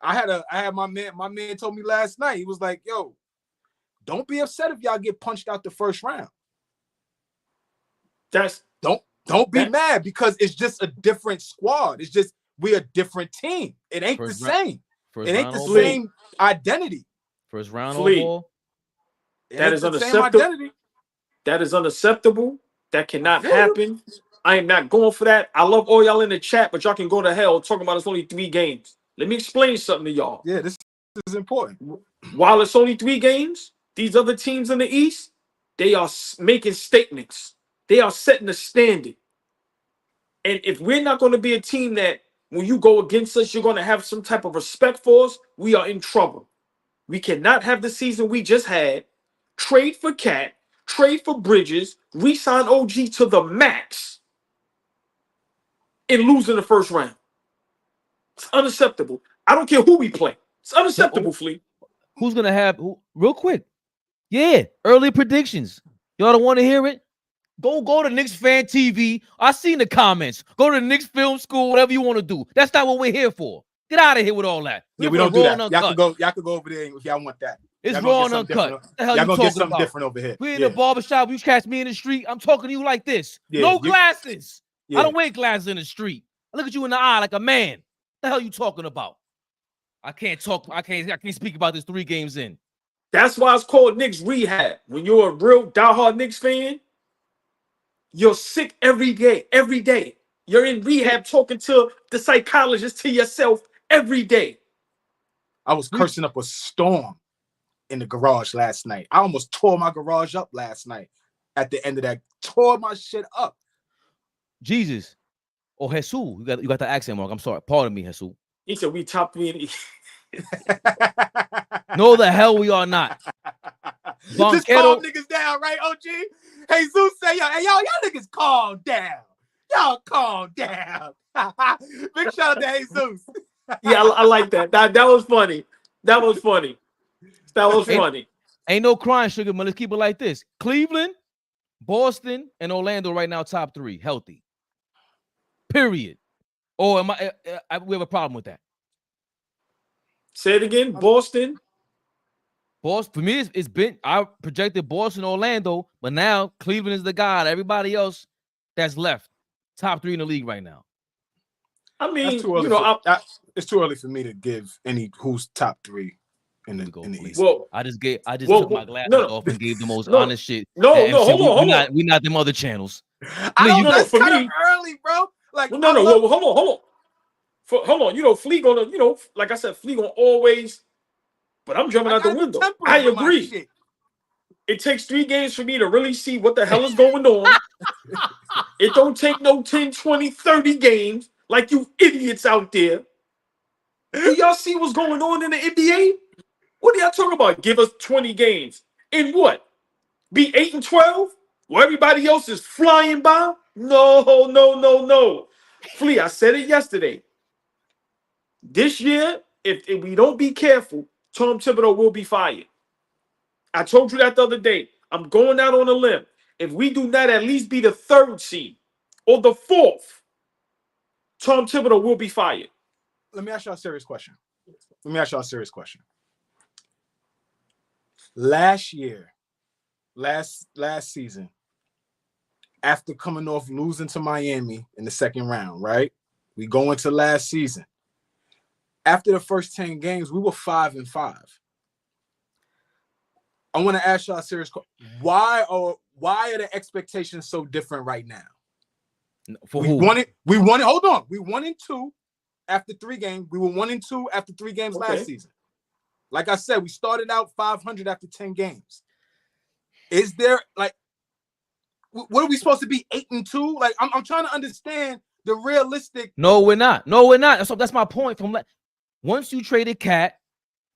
[SPEAKER 1] I had my man told me last night, he was like, yo, don't be upset if y'all get punched out the first round. Don't be mad, because it's just a different squad. It's just, we're a different team. It ain't the same. It ain't the same identity.
[SPEAKER 2] First round ball.
[SPEAKER 4] That is unacceptable. That is unacceptable. That cannot happen. I am not going for that. I love all y'all in the chat, but y'all can go to hell talking about it's only 3 games. Let me explain something to y'all.
[SPEAKER 1] Yeah, this is important.
[SPEAKER 4] While it's only 3 games, these other teams in the East, they are making statements. They are setting the standard. And if we're not going to be a team that when you go against us, you're going to have some type of respect for us, we are in trouble. We cannot have the season we just had, trade for Cat, trade for Bridges, re-sign OG to the max, and lose in the first round. It's unacceptable. I don't care who we play. It's unacceptable, Flea.
[SPEAKER 2] Who's going to have, real quick? Yeah, early predictions. Y'all don't want to hear it? Go to Knicks Fan TV. I seen the comments. Go to the Knicks Film School, whatever you want to do. That's not what we're here for. Get out of here with all that.
[SPEAKER 1] Yeah, we don't do that. Y'all can go over there if y'all want that.
[SPEAKER 2] It's raw and uncut. What the hell
[SPEAKER 1] y'all
[SPEAKER 2] you
[SPEAKER 1] gonna
[SPEAKER 2] talking
[SPEAKER 1] get something
[SPEAKER 2] about?
[SPEAKER 1] Different over here.
[SPEAKER 2] We in the barbershop. You catch me in the street. I'm talking to you like this. Yeah, no glasses. Yeah. I don't wear glasses in the street. I look at you in the eye like a man. What the hell you talking about? I can't talk. I can't speak about this 3 games in.
[SPEAKER 4] That's why it's called Knicks Rehab. When you're a real diehard Knicks fan, you're sick every day. Every day. You're in rehab talking to the psychologist, to yourself every day.
[SPEAKER 1] I was cursing up a storm in the garage last night. I almost tore my garage up last night at the end of that. Tore my shit up.
[SPEAKER 2] Jesus. Oh, Jesus. You got the accent mark. I'm sorry. Pardon me, Jesus.
[SPEAKER 4] He said we top 3.
[SPEAKER 2] No, the hell we are not.
[SPEAKER 1] Just calm niggas down, right, OG? Jesus say, y'all niggas calm down. Y'all calm down. Big shout out to Jesus.
[SPEAKER 4] Yeah, I like that. That was funny. That was funny.
[SPEAKER 2] Ain't no crying, sugar, man. Let's keep it like this. Cleveland, Boston, and Orlando right now, top 3, healthy. Period. Or we have a problem with that?
[SPEAKER 4] Say it again. Boston.
[SPEAKER 2] Boston, for me, it's been, I projected Boston, Orlando, but now Cleveland is the guy. Everybody else that's left, top 3 in the league right now.
[SPEAKER 4] I mean,
[SPEAKER 1] That's too early. It's too early for me to give any who's top 3 in the East.
[SPEAKER 4] Well,
[SPEAKER 2] I just took my glasses off and gave the most honest shit.
[SPEAKER 4] No,
[SPEAKER 2] And
[SPEAKER 4] hold
[SPEAKER 2] said,
[SPEAKER 4] on.
[SPEAKER 2] We not them other channels.
[SPEAKER 1] I don't know.
[SPEAKER 4] No,
[SPEAKER 1] That's
[SPEAKER 4] for
[SPEAKER 1] kind of
[SPEAKER 4] me,
[SPEAKER 1] early, bro. Like,
[SPEAKER 4] hold on. Hold on. You know, Flea gonna, like I said, Flea gonna always. But I'm jumping out the window. I agree. It takes 3 games for me to really see what the hell is going on. It don't take no 10, 20, 30 games like you idiots out there. Do y'all see what's going on in the NBA? What are y'all talking about? Give us 20 games. In what? Be 8 and 12? Where everybody else is flying by? No. Flea, I said it yesterday. This year, if we don't be careful, Tom Thibodeau will be fired. I told you that the other day. I'm going out on a limb. If we do not at least be the 3rd seed or the 4th, Tom Thibodeau will be fired.
[SPEAKER 1] Let me ask y'all a serious question. Last year, last season, after coming off losing to Miami in the 2nd round, right? We go into last season. After the first 10 games, we were 5-5. I want to ask y'all a serious question. Why are the expectations so different right now?
[SPEAKER 2] For
[SPEAKER 1] we
[SPEAKER 2] who?
[SPEAKER 1] won it. Hold on. We 1-2 after 3 games. We were 1-2 after 3 games last season. Like I said, we started out 500 after 10 games. Is there what are we supposed to be 8-2? Like I'm trying to understand the realistic.
[SPEAKER 2] No, we're not. That's my point. Once you traded Cat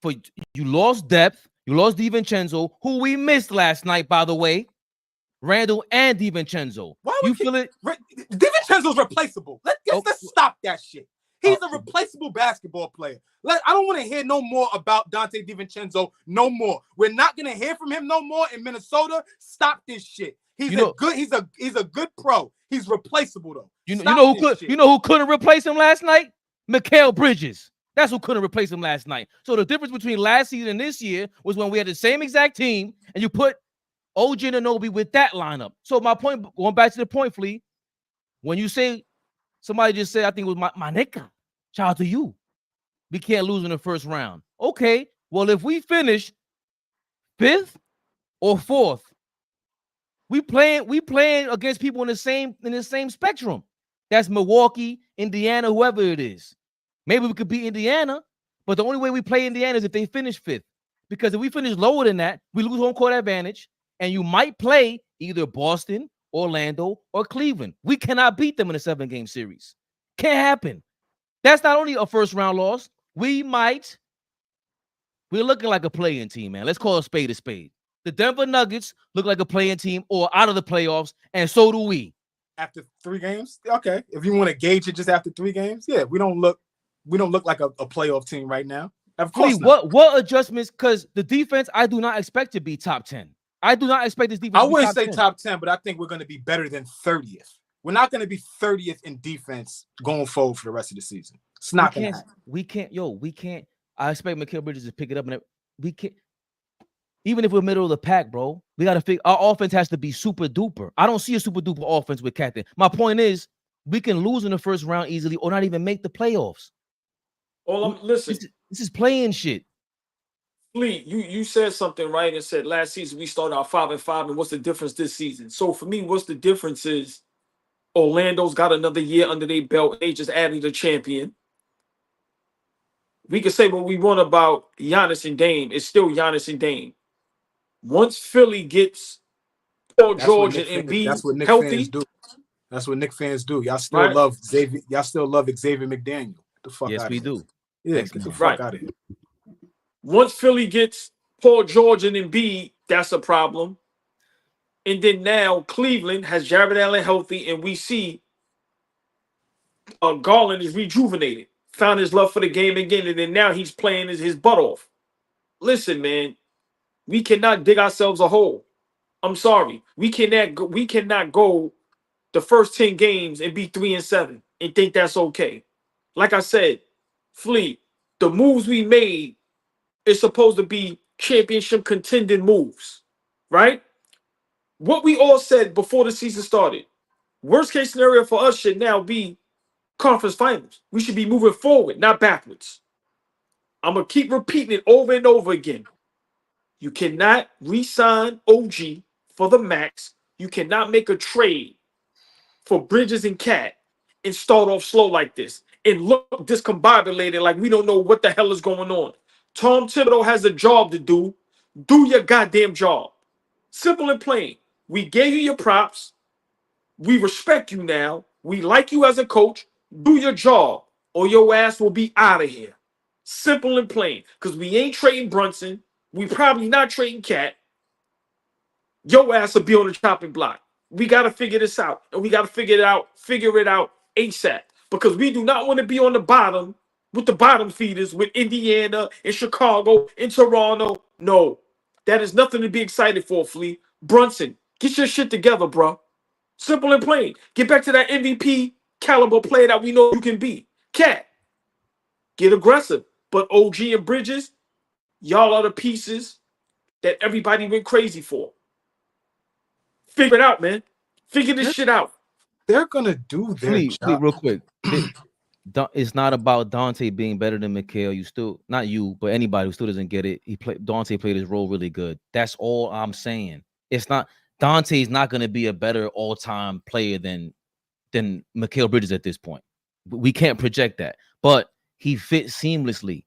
[SPEAKER 2] you lost depth. You lost DiVincenzo, who we missed last night, by the way. Randall and DiVincenzo.
[SPEAKER 1] Why
[SPEAKER 2] you feel it?
[SPEAKER 1] DiVincenzo's replaceable. Let's stop that shit. He's a replaceable basketball player. I don't want to hear no more about Dante DiVincenzo no more. We're not gonna hear from him no more in Minnesota. Stop this shit. He's a good pro. He's replaceable though.
[SPEAKER 2] You know who couldn't replace him last night? Mikal Bridges. That's who couldn't replace him last night. So the difference between last season and this year was when we had the same exact team and you put OG Anunoby with that lineup. So my point, going back to the point, Flea, when you say, somebody just said, I think it was my nigga, shout out to you. We can't lose in the first round. Okay, well, if we finish 5th or 4th, we playing against people in the same spectrum. That's Milwaukee, Indiana, whoever it is. Maybe we could beat Indiana, but the only way we play Indiana is if they finish 5th. Because if we finish lower than that, we lose home court advantage, and you might play either Boston, Orlando, or Cleveland. We cannot beat them in a 7-game series. Can't happen. That's not only a first-round loss. We're looking like a play-in team, man. Let's call a spade a spade. The Denver Nuggets look like a play-in team or out of the playoffs, and so do we.
[SPEAKER 1] After 3 games? Okay. If you want to gauge it just after 3 games, yeah, we don't look like a playoff team right now. Of course not.
[SPEAKER 2] What adjustments? Because the defense, I do not expect to be top 10. I do not expect this defense.
[SPEAKER 1] I wouldn't say top 10, but I think we're going to be better than 30th. We're not going to be 30th in defense going forward for the rest of the season. It's not going to happen.
[SPEAKER 2] We can't. I expect Mikal Bridges to pick it up, and we can't. Even if we're middle of the pack, bro, we got to figure our offense has to be super duper. I don't see a super duper offense with Captain. My point is, we can lose in the first round easily or not even make the playoffs.
[SPEAKER 4] Listen,
[SPEAKER 2] this is playing shit.
[SPEAKER 4] Flea, you said something right and said last season we started out 5-5, and what's the difference this season? So for me, what's the difference is Orlando's got another year under their belt. They just added a champion. We can say what we want about Giannis and Dame. It's still Giannis and Dame. Once Philly gets Paul George and Embiid healthy,
[SPEAKER 1] that's what Knicks fans do. Y'all still love Xavier. Y'all still love Xavier McDaniel. Get the fuck
[SPEAKER 2] yes,
[SPEAKER 1] out
[SPEAKER 2] we
[SPEAKER 1] of here.
[SPEAKER 2] do.
[SPEAKER 1] Yeah, get the fuck out of here.
[SPEAKER 4] Once Philly gets Paul George and Embiid, that's a problem. And then now Cleveland has Jared Allen healthy, and we see Garland is rejuvenated, found his love for the game again, and then now he's playing his butt off. Listen, man, we cannot dig ourselves a hole. I'm sorry. We cannot go the first 10 games and be 3-7 and think that's okay. Like I said, Flea, the moves we made is supposed to be championship contending moves, right? What we all said before the season started, worst case scenario for us should now be conference finals. We should be moving forward, not backwards. I'm going to keep repeating it over and over again. You cannot re-sign OG for the max. You cannot make a trade for Bridges and Cat and start off slow like this and look discombobulated like we don't know what the hell is going on. Tom Thibodeau has a job to do. Do your goddamn job. Simple and plain. We gave you your props. We respect you now. We like you as a coach. Do your job or your ass will be out of here. Simple and plain. Because we ain't trading Brunson. We probably not trading Cat. Your ass will be on the chopping block. We got to figure this out. And we got to figure it out ASAP. Because we do not want to be on the bottom with the bottom feeders with Indiana and Chicago and Toronto. No. That is nothing to be excited for, Flea. Brunson, get your shit together, bro. Simple and plain. Get back to that MVP caliber player that we know you can be. Cat, get aggressive. But OG and Bridges, y'all are the pieces that everybody went crazy for. Figure it out, man. Figure this shit out.
[SPEAKER 1] They're gonna do their
[SPEAKER 2] Fleet,
[SPEAKER 1] job.
[SPEAKER 2] real quick. It's not about Dante being better than Mikal. You still, not you, but anybody who still doesn't get it. Dante played his role really good. That's all I'm saying. It's not Dante's not going to be a better all-time player than Mikal Bridges at this point. We can't project that, but he fits seamlessly.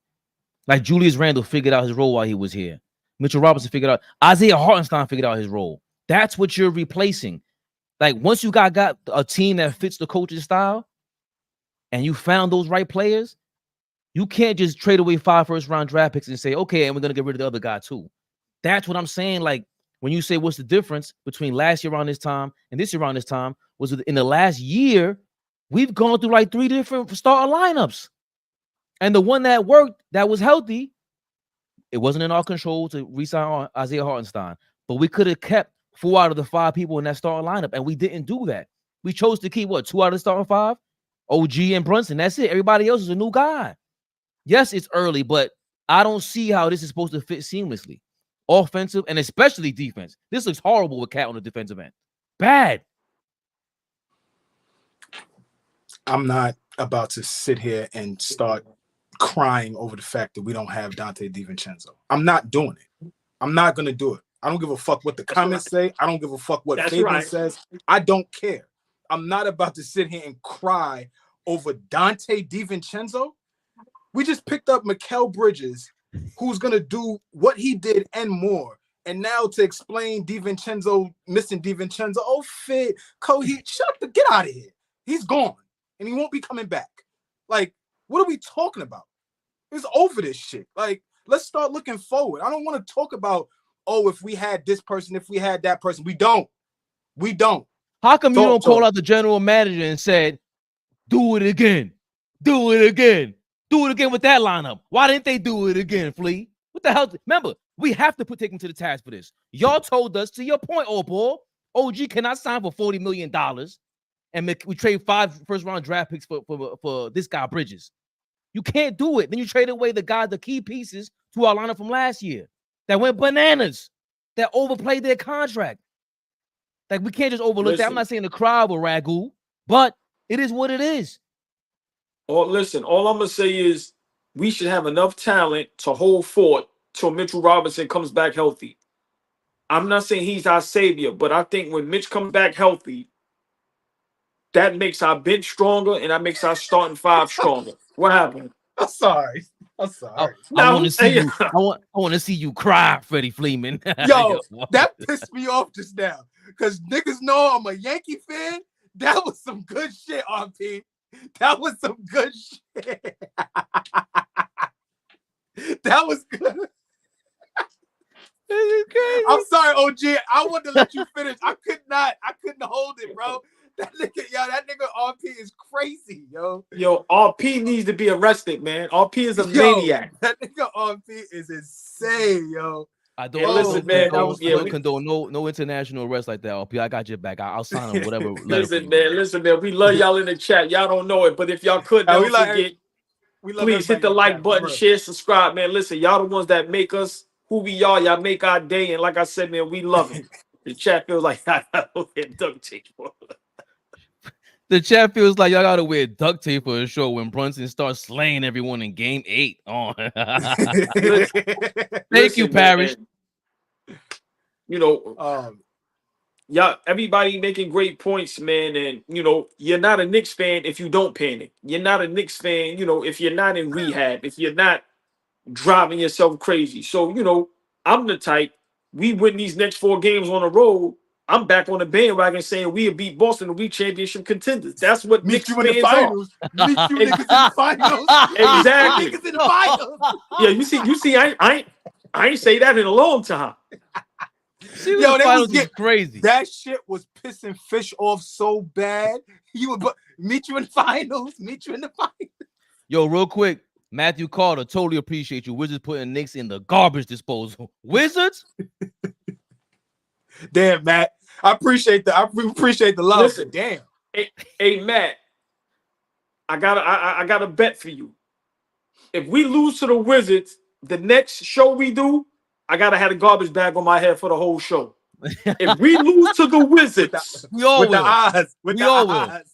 [SPEAKER 2] Like Julius Randle figured out his role while he was here. Mitchell Robinson figured out. Isaiah Hartenstein figured out his role. That's what you're replacing. Like once you got a team that fits the coach's style, and you found those right players, you can't just trade away 5 first-round draft picks and say, okay, and we're going to get rid of the other guy too. That's what I'm saying. Like, when you say what's the difference between last year around this time and this year around this time, was in the last year, we've gone through like 3 different starter lineups. And the one that worked, that was healthy, it wasn't in our control to re-sign Isaiah Hartenstein. But we could have kept 4 out of the 5 people in that starter lineup, and we didn't do that. We chose to keep, 2 out of the starting 5? OG and Brunson, that's it. Everybody else is a new guy. Yes, it's early, but I don't see how this is supposed to fit seamlessly. Offensive and especially defense. This looks horrible with Cat on the defensive end. Bad.
[SPEAKER 1] I'm not about to sit here and start crying over the fact that we don't have Dante DiVincenzo. I'm not doing it. I'm not going to do it. I don't give a fuck what the comments say. I don't give a fuck what Fabian says. I don't care. I'm not about to sit here and cry over Dante DiVincenzo. We just picked up Mikal Bridges, who's going to do what he did and more. And now to explain DiVincenzo, missing DiVincenzo, oh, fit, get out of here. He's gone, and he won't be coming back. Like, what are we talking about? It's over this shit. Like, let's start looking forward. I don't want to talk about, if we had this person, if we had that person. We don't.
[SPEAKER 2] How come you don't call out the general manager and said, do it again? Do it again. Do it again with that lineup. Why didn't they do it again, Flea? What the hell? Remember, we have to take him to the task for this. Y'all told us, to your point, AllBall, OG cannot sign for $40 million and we trade 5 first-round draft picks for this guy, Bridges. You can't do it. Then you trade away the key pieces to our lineup from last year that went bananas, that overplayed their contract. Like, we can't just overlook that. I'm not saying the crowd will ragu, but it is what it is.
[SPEAKER 4] All I'm going to say is we should have enough talent to hold fort till Mitchell Robinson comes back healthy. I'm not saying he's our savior, but I think when Mitch comes back healthy, that makes our bench stronger and that makes our starting 5 stronger. What happened?
[SPEAKER 1] I'm sorry.
[SPEAKER 2] I want to see you. I want to see you cry, Freddie Freeman.
[SPEAKER 1] Yo, that pissed me off just now because niggas know I'm a Yankee fan. That was some good shit, RP. That was some good shit. That was good.
[SPEAKER 2] This is crazy.
[SPEAKER 1] I'm sorry, OG. I wanted to let you finish. I couldn't hold it, bro. That nigga RP is crazy, yo.
[SPEAKER 4] Yo, RP needs to be arrested, man. RP is a maniac.
[SPEAKER 1] That nigga RP is insane, yo.
[SPEAKER 2] I don't condone no international arrest like that, RP. I got your back. I'll sign on whatever.
[SPEAKER 4] Listen, man. We love y'all in the chat. Y'all don't know it, but if y'all could, don't forget.
[SPEAKER 1] We love
[SPEAKER 4] Please hit
[SPEAKER 1] everybody
[SPEAKER 4] the
[SPEAKER 1] in
[SPEAKER 4] like
[SPEAKER 1] chat, for
[SPEAKER 4] button,
[SPEAKER 1] real.
[SPEAKER 4] share, subscribe, man. Listen, y'all the ones that make us who we are. Y'all make our day. And like I said, man, we love it. The chat feels like I don't duct tape.
[SPEAKER 2] The chat feels like y'all gotta wear duct tape for a show when Brunson starts slaying everyone in game 8. Oh. Thank you, Parrish.
[SPEAKER 4] Man, you know, y'all, everybody making great points, man. And you know, you're not a Knicks fan if you don't panic. You're not a Knicks fan, you know, if you're not in rehab, if you're not driving yourself crazy. So, you know, I'm the type, we win these next 4 games on the road. I'm back on the bandwagon saying we'll beat Boston and we championship contenders. That's what
[SPEAKER 1] Meet
[SPEAKER 4] Knicks
[SPEAKER 1] you in the
[SPEAKER 4] fans are.
[SPEAKER 1] finals. Meet you niggas in the finals.
[SPEAKER 4] Exactly.
[SPEAKER 1] Meet you niggas in the finals.
[SPEAKER 4] Yeah, you see, I ain't say that in a long time.
[SPEAKER 2] See,
[SPEAKER 1] Yo,
[SPEAKER 2] the
[SPEAKER 1] they
[SPEAKER 2] finals
[SPEAKER 1] was
[SPEAKER 2] is crazy.
[SPEAKER 1] That shit was pissing Fish off so bad. He would meet you in the finals. Meet you in the finals.
[SPEAKER 2] Yo, real quick, Matthew Carter, totally appreciate you. Wizards putting Knicks in the garbage disposal. Wizards?
[SPEAKER 1] Damn, Matt. I appreciate the love.
[SPEAKER 4] Listen,
[SPEAKER 1] Damn.
[SPEAKER 4] Hey Matt, I got a bet for you. If we lose to the Wizards, the next show we do, I gotta have a garbage bag on my head for the whole show. If we lose to the Wizards,
[SPEAKER 2] We all
[SPEAKER 1] with
[SPEAKER 2] will.
[SPEAKER 1] the eyes. With
[SPEAKER 2] We
[SPEAKER 1] the
[SPEAKER 2] all will.
[SPEAKER 1] eyes.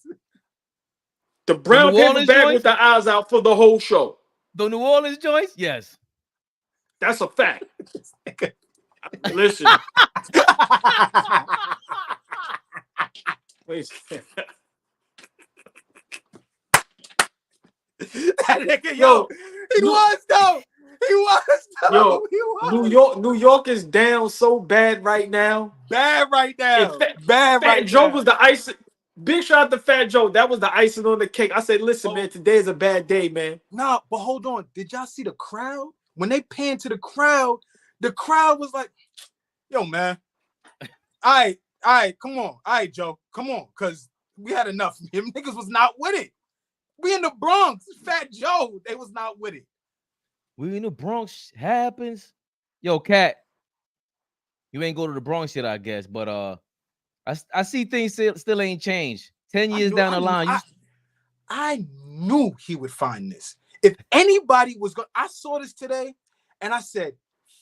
[SPEAKER 4] the brown
[SPEAKER 2] New
[SPEAKER 4] paper
[SPEAKER 2] Orleans
[SPEAKER 4] bag
[SPEAKER 2] joint?
[SPEAKER 4] with the eyes out for the whole show.
[SPEAKER 2] The New Orleans joints? Yes.
[SPEAKER 4] That's a fact. Listen. Wait.
[SPEAKER 1] That nigga, yo, he was though. He was though.
[SPEAKER 4] Yo,
[SPEAKER 1] He was.
[SPEAKER 4] New York is down so bad right now.
[SPEAKER 1] Bad right now.
[SPEAKER 4] Fat
[SPEAKER 1] right
[SPEAKER 4] Joe
[SPEAKER 1] now.
[SPEAKER 4] was the ice. Big shout out to Fat Joe. That was the icing on the cake. I said, listen, man, today is a bad day, man.
[SPEAKER 1] Nah, but hold on. Did y'all see the crowd? When they panned to the crowd was like, yo, man. All right, come on. All right, Joe, come on. Because we had enough. Them niggas was not with it. We in the Bronx. Fat Joe, they was not with it.
[SPEAKER 2] We in the Bronx happens. Yo, Cat, you ain't go to the Bronx yet, I guess. But I see things still ain't changed. 10 years down the line.
[SPEAKER 1] I knew he would find this. If anybody was going, I saw this today, and I said,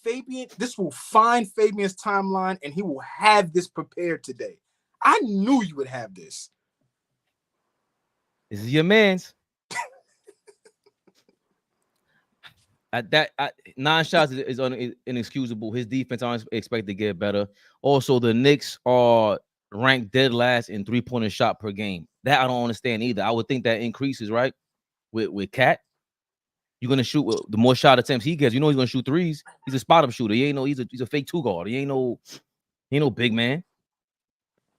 [SPEAKER 1] Fabian, this will find Fabian's timeline, and he will have this prepared today. I knew you would have this.
[SPEAKER 2] This is your man's. 9 shots is inexcusable. His defense aren't expected to get better. Also, the Knicks are ranked dead last in 3-pointer shot per game. That I don't understand either. I would think that increases, right? With Cat, you're gonna shoot the more shot attempts he gets. You know he's gonna shoot threes. He's a spot up shooter. He ain't no. He's a fake 2 guard. He ain't no big man.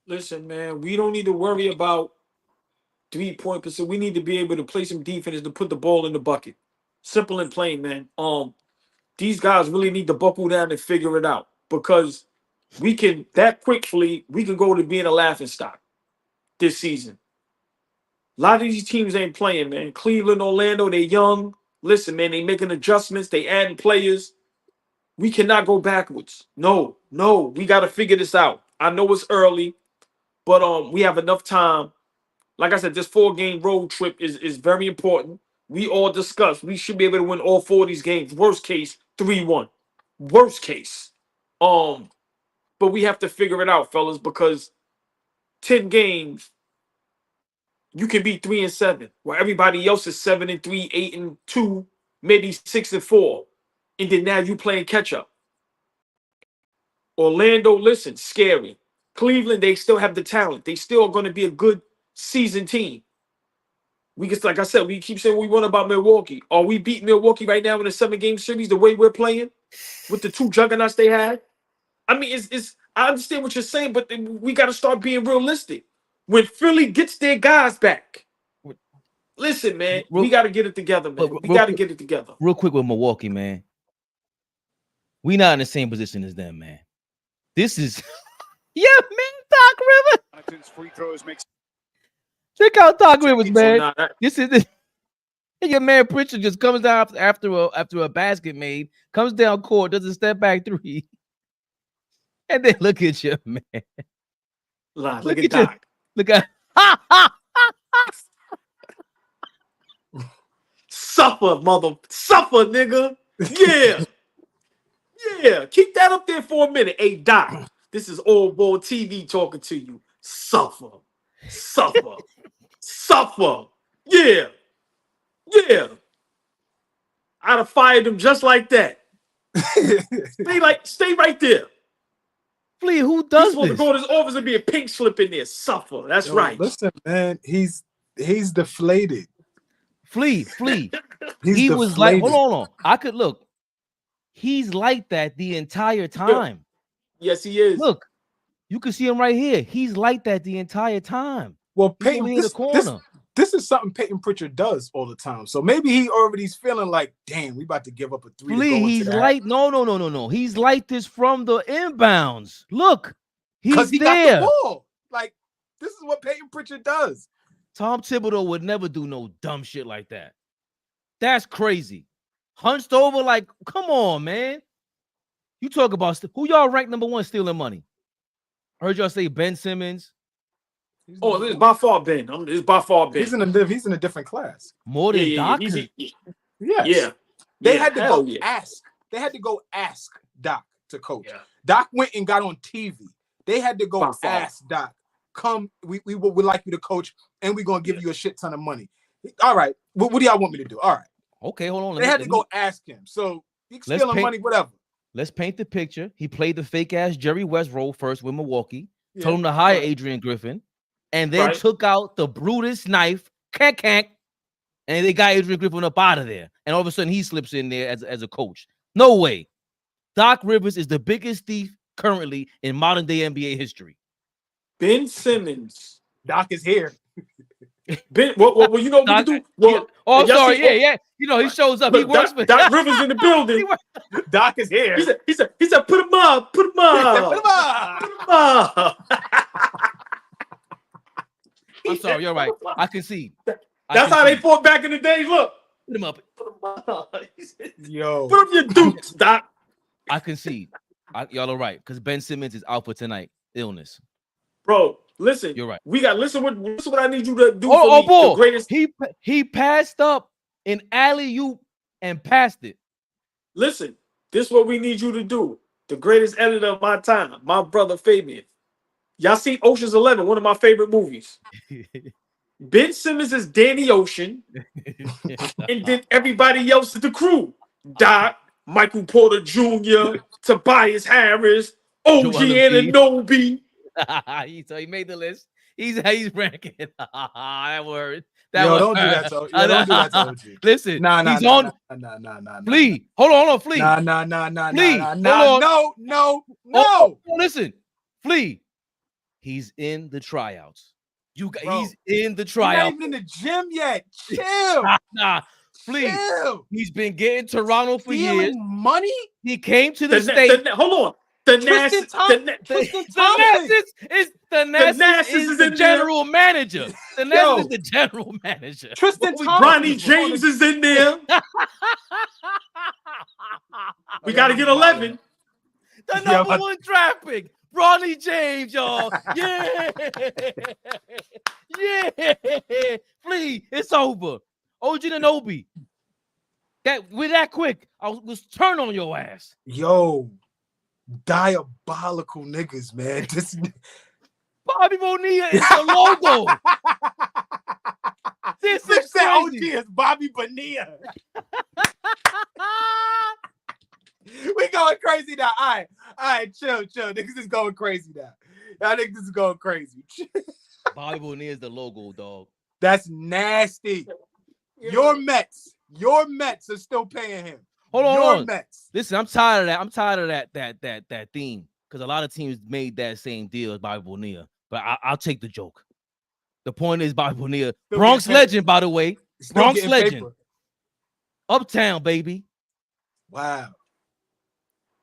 [SPEAKER 4] Listen, man, we don't need to worry about 3-point percent. We need to be able to play some defense to put the ball in the bucket. Simple and plain, man. These guys really need to buckle down and figure it out because we can go to being a laughingstock this season. A lot of these teams ain't playing, man. Cleveland, Orlando, they young. Listen, man, they making adjustments. They adding players. We cannot go backwards. No, we got to figure this out. I know it's early, but we have enough time. Like I said, this 4-game road trip is very important. We all discussed we should be able to win all 4 of these games. Worst case, 3-1. Worst case. But we have to figure it out, fellas, because 10 games, you can be 3-7, while everybody else is 7-3, 8-2, maybe 6-4. And then now you playing catch up. Orlando, listen, scary. Cleveland, they still have the talent. They still are going to be a good season team. We just, like I said, we keep saying what we want about Milwaukee. Are we beating Milwaukee right now in a 7-game series the way we're playing with the 2 juggernauts they had? I mean, I understand what you're saying, but we got to start being realistic. When Philly gets their guys back, listen, man, we got to get it together, man. We got to get it together.
[SPEAKER 2] Real quick with Milwaukee, man. We not in the same position as them, man. This is, yeah, man, Doc Rivers.
[SPEAKER 3] Free throws makes.
[SPEAKER 2] Check out Doc Rivers, man.
[SPEAKER 4] So now
[SPEAKER 2] This is your man Pritchard just comes down after a basket made, comes down court, does a step back 3, and then look at you, man.
[SPEAKER 4] look at Doc.
[SPEAKER 2] Look at
[SPEAKER 4] Suffer, suffer, nigga. Yeah. Yeah. Keep that up there for a minute. Hey, Doc, this is AllBall TV talking to you. Suffer. Suffer. Suffer. Yeah. Yeah. I'd have fired him just like that. Stay right there.
[SPEAKER 2] Flea, who
[SPEAKER 4] He's
[SPEAKER 2] does
[SPEAKER 4] supposed to
[SPEAKER 2] this?
[SPEAKER 4] go to his office and be a pink slip in there. Suffer. That's right.
[SPEAKER 1] Listen, man, he's deflated.
[SPEAKER 2] Flea.
[SPEAKER 1] He's
[SPEAKER 2] Was like,
[SPEAKER 1] deflated.
[SPEAKER 2] hold on. I could look. He's like that the entire time.
[SPEAKER 4] Yes, he is.
[SPEAKER 2] Look, you can see him right here. He's like that the entire time.
[SPEAKER 1] Well,
[SPEAKER 2] He's
[SPEAKER 1] Peyton,
[SPEAKER 2] over here in the corner.
[SPEAKER 1] this is something Peyton Pritchard does all the time. So maybe he already's feeling like, damn, we about to give up a 3.
[SPEAKER 2] Flea, he's like, no. He's like this from the inbounds. Look, he's
[SPEAKER 1] he
[SPEAKER 2] there.
[SPEAKER 1] got the ball. Like, this is what Peyton Pritchard does.
[SPEAKER 2] Tom Thibodeau would never do no dumb shit like that. That's crazy. Hunched over, like, come on, man. You talk about who y'all ranked number 1 stealing money? Heard y'all say Ben Simmons.
[SPEAKER 4] Oh, this is by far Ben. It's by far Ben.
[SPEAKER 1] He's in a different class.
[SPEAKER 2] More than Doc.
[SPEAKER 1] Yes.
[SPEAKER 4] Yeah.
[SPEAKER 1] They had to go
[SPEAKER 4] yeah.
[SPEAKER 1] ask. They had to go ask Doc to coach.
[SPEAKER 4] Yeah.
[SPEAKER 1] Doc went and got on TV. They had to go
[SPEAKER 4] By far.
[SPEAKER 1] ask Doc, come, we would like you to coach, and we're gonna give you a shit ton of money. All right. What do y'all want me to do? All right.
[SPEAKER 2] Okay, hold on.
[SPEAKER 1] They had to go ask him. So he's stealing money, whatever.
[SPEAKER 2] Let's paint the picture. He played the fake ass Jerry West role first with Milwaukee. Told him to hire Adrian Griffin, and then took out the Brutus knife, and they got Adrian Griffin up out of there. And all of a sudden, he slips in there as a coach. No way. Doc Rivers is the biggest thief currently in modern day NBA history.
[SPEAKER 4] Ben Simmons.
[SPEAKER 1] Doc is here.
[SPEAKER 4] Ben, well, you know what
[SPEAKER 2] Doc,
[SPEAKER 4] we do? Well,
[SPEAKER 2] I'm sorry. Yeah. You know, he shows up. He works for
[SPEAKER 4] Doc Rivers in the building.
[SPEAKER 1] Doc is here.
[SPEAKER 4] He said, put him up.
[SPEAKER 1] Put him up.
[SPEAKER 2] I'm sorry. You're right. I concede.
[SPEAKER 4] That's how they fought back in the day. Look.
[SPEAKER 2] Put him up.
[SPEAKER 1] Yo.
[SPEAKER 4] Put up your dukes, Doc.
[SPEAKER 2] I concede. Y'all are right, because Ben Simmons is out for tonight. Illness.
[SPEAKER 4] Bro, listen.
[SPEAKER 2] You're right.
[SPEAKER 4] We got listen what I need you to do
[SPEAKER 2] for me.
[SPEAKER 4] The greatest.
[SPEAKER 2] He passed up an alley-oop and passed it.
[SPEAKER 4] Listen, this is what we need you to do. The greatest editor of my time, my brother Fabian. Y'all seen Ocean's 11, one of my favorite movies. Ben Simmons is Danny Ocean, and then everybody else is the crew. Doc, Michael Porter Jr., Tobias Harris, OG Anunoby.
[SPEAKER 2] So he made the list. He's ranking. That word.
[SPEAKER 1] Don't do that to OG.
[SPEAKER 2] Listen, he's on. Flea. Hold on, Flea. No. Listen, Flea. He's in the tryouts. He's in the tryouts.
[SPEAKER 1] He's not even in the gym yet. Chill.
[SPEAKER 2] Flea.
[SPEAKER 1] Chill.
[SPEAKER 2] He's been getting Toronto for years.
[SPEAKER 1] Money?
[SPEAKER 2] He came to the state.
[SPEAKER 4] Hold on. The Nash is
[SPEAKER 2] the general manager. The Nash is the general manager.
[SPEAKER 1] Tristan
[SPEAKER 4] Bronny James is in there. We got to get 11.
[SPEAKER 2] The number 1 draft pick, Bronny James, y'all. Yeah. Flea, it's over. OG Anunoby. We're that quick. I was turn on your ass.
[SPEAKER 1] Yo. Diabolical niggas, man. This
[SPEAKER 2] Bobby Bonilla is the logo. This is crazy.
[SPEAKER 1] OG is Bobby Bonilla. We going crazy now. All right, chill. Niggas is going crazy now. I think this is going crazy.
[SPEAKER 2] Bobby Bonilla is the logo, dog.
[SPEAKER 1] That's nasty. Your Mets are still paying him.
[SPEAKER 2] Hold on.
[SPEAKER 1] Mets.
[SPEAKER 2] Listen, I'm tired of that. I'm tired of that theme, because a lot of teams made that same deal as Bobby Bonilla. But I'll take the joke. The point is Bobby Bonilla, Bronx legend, by the way. Bronx legend. Uptown, baby.
[SPEAKER 1] Wow.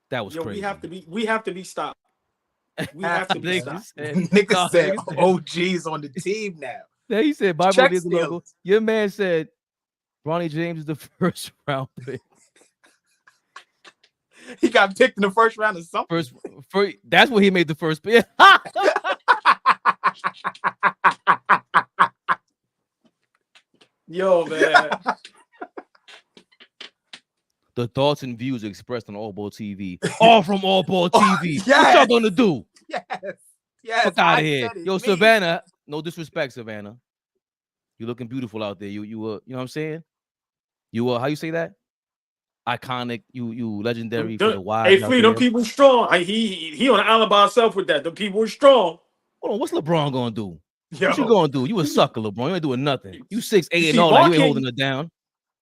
[SPEAKER 2] That was crazy.
[SPEAKER 4] We have to be stopped. We have to be stopped.
[SPEAKER 1] Niggas said OG's on the team now.
[SPEAKER 2] Yeah, he said Bobby Bonilla is the logo. Your man said Bronny James is the first round pick.
[SPEAKER 1] He got picked in the first round of something.
[SPEAKER 2] That's what he made the first pick.
[SPEAKER 4] Yo, man.
[SPEAKER 2] The thoughts and views expressed on AllBall TV are from AllBall TV.
[SPEAKER 1] yes.
[SPEAKER 2] What y'all gonna do?
[SPEAKER 1] Yes. Yes.
[SPEAKER 2] Fuck out
[SPEAKER 1] I
[SPEAKER 2] of here.
[SPEAKER 1] said it,
[SPEAKER 2] Yo,
[SPEAKER 1] me.
[SPEAKER 2] Savannah. No disrespect, Savannah. You looking beautiful out there. You you know what I'm saying? You how you say that? Iconic, you legendary for the wives.
[SPEAKER 4] Hey, Flea, them people strong. He on the island by himself with that. The people are strong.
[SPEAKER 2] Hold on, what's LeBron gonna do?
[SPEAKER 1] Yo.
[SPEAKER 2] What you gonna do? You a sucker, LeBron. You ain't doing nothing. You 6'8"
[SPEAKER 4] You
[SPEAKER 2] and
[SPEAKER 4] see,
[SPEAKER 2] all that. You
[SPEAKER 4] Mark
[SPEAKER 2] ain't
[SPEAKER 4] can't-
[SPEAKER 2] holding her down.
[SPEAKER 4] You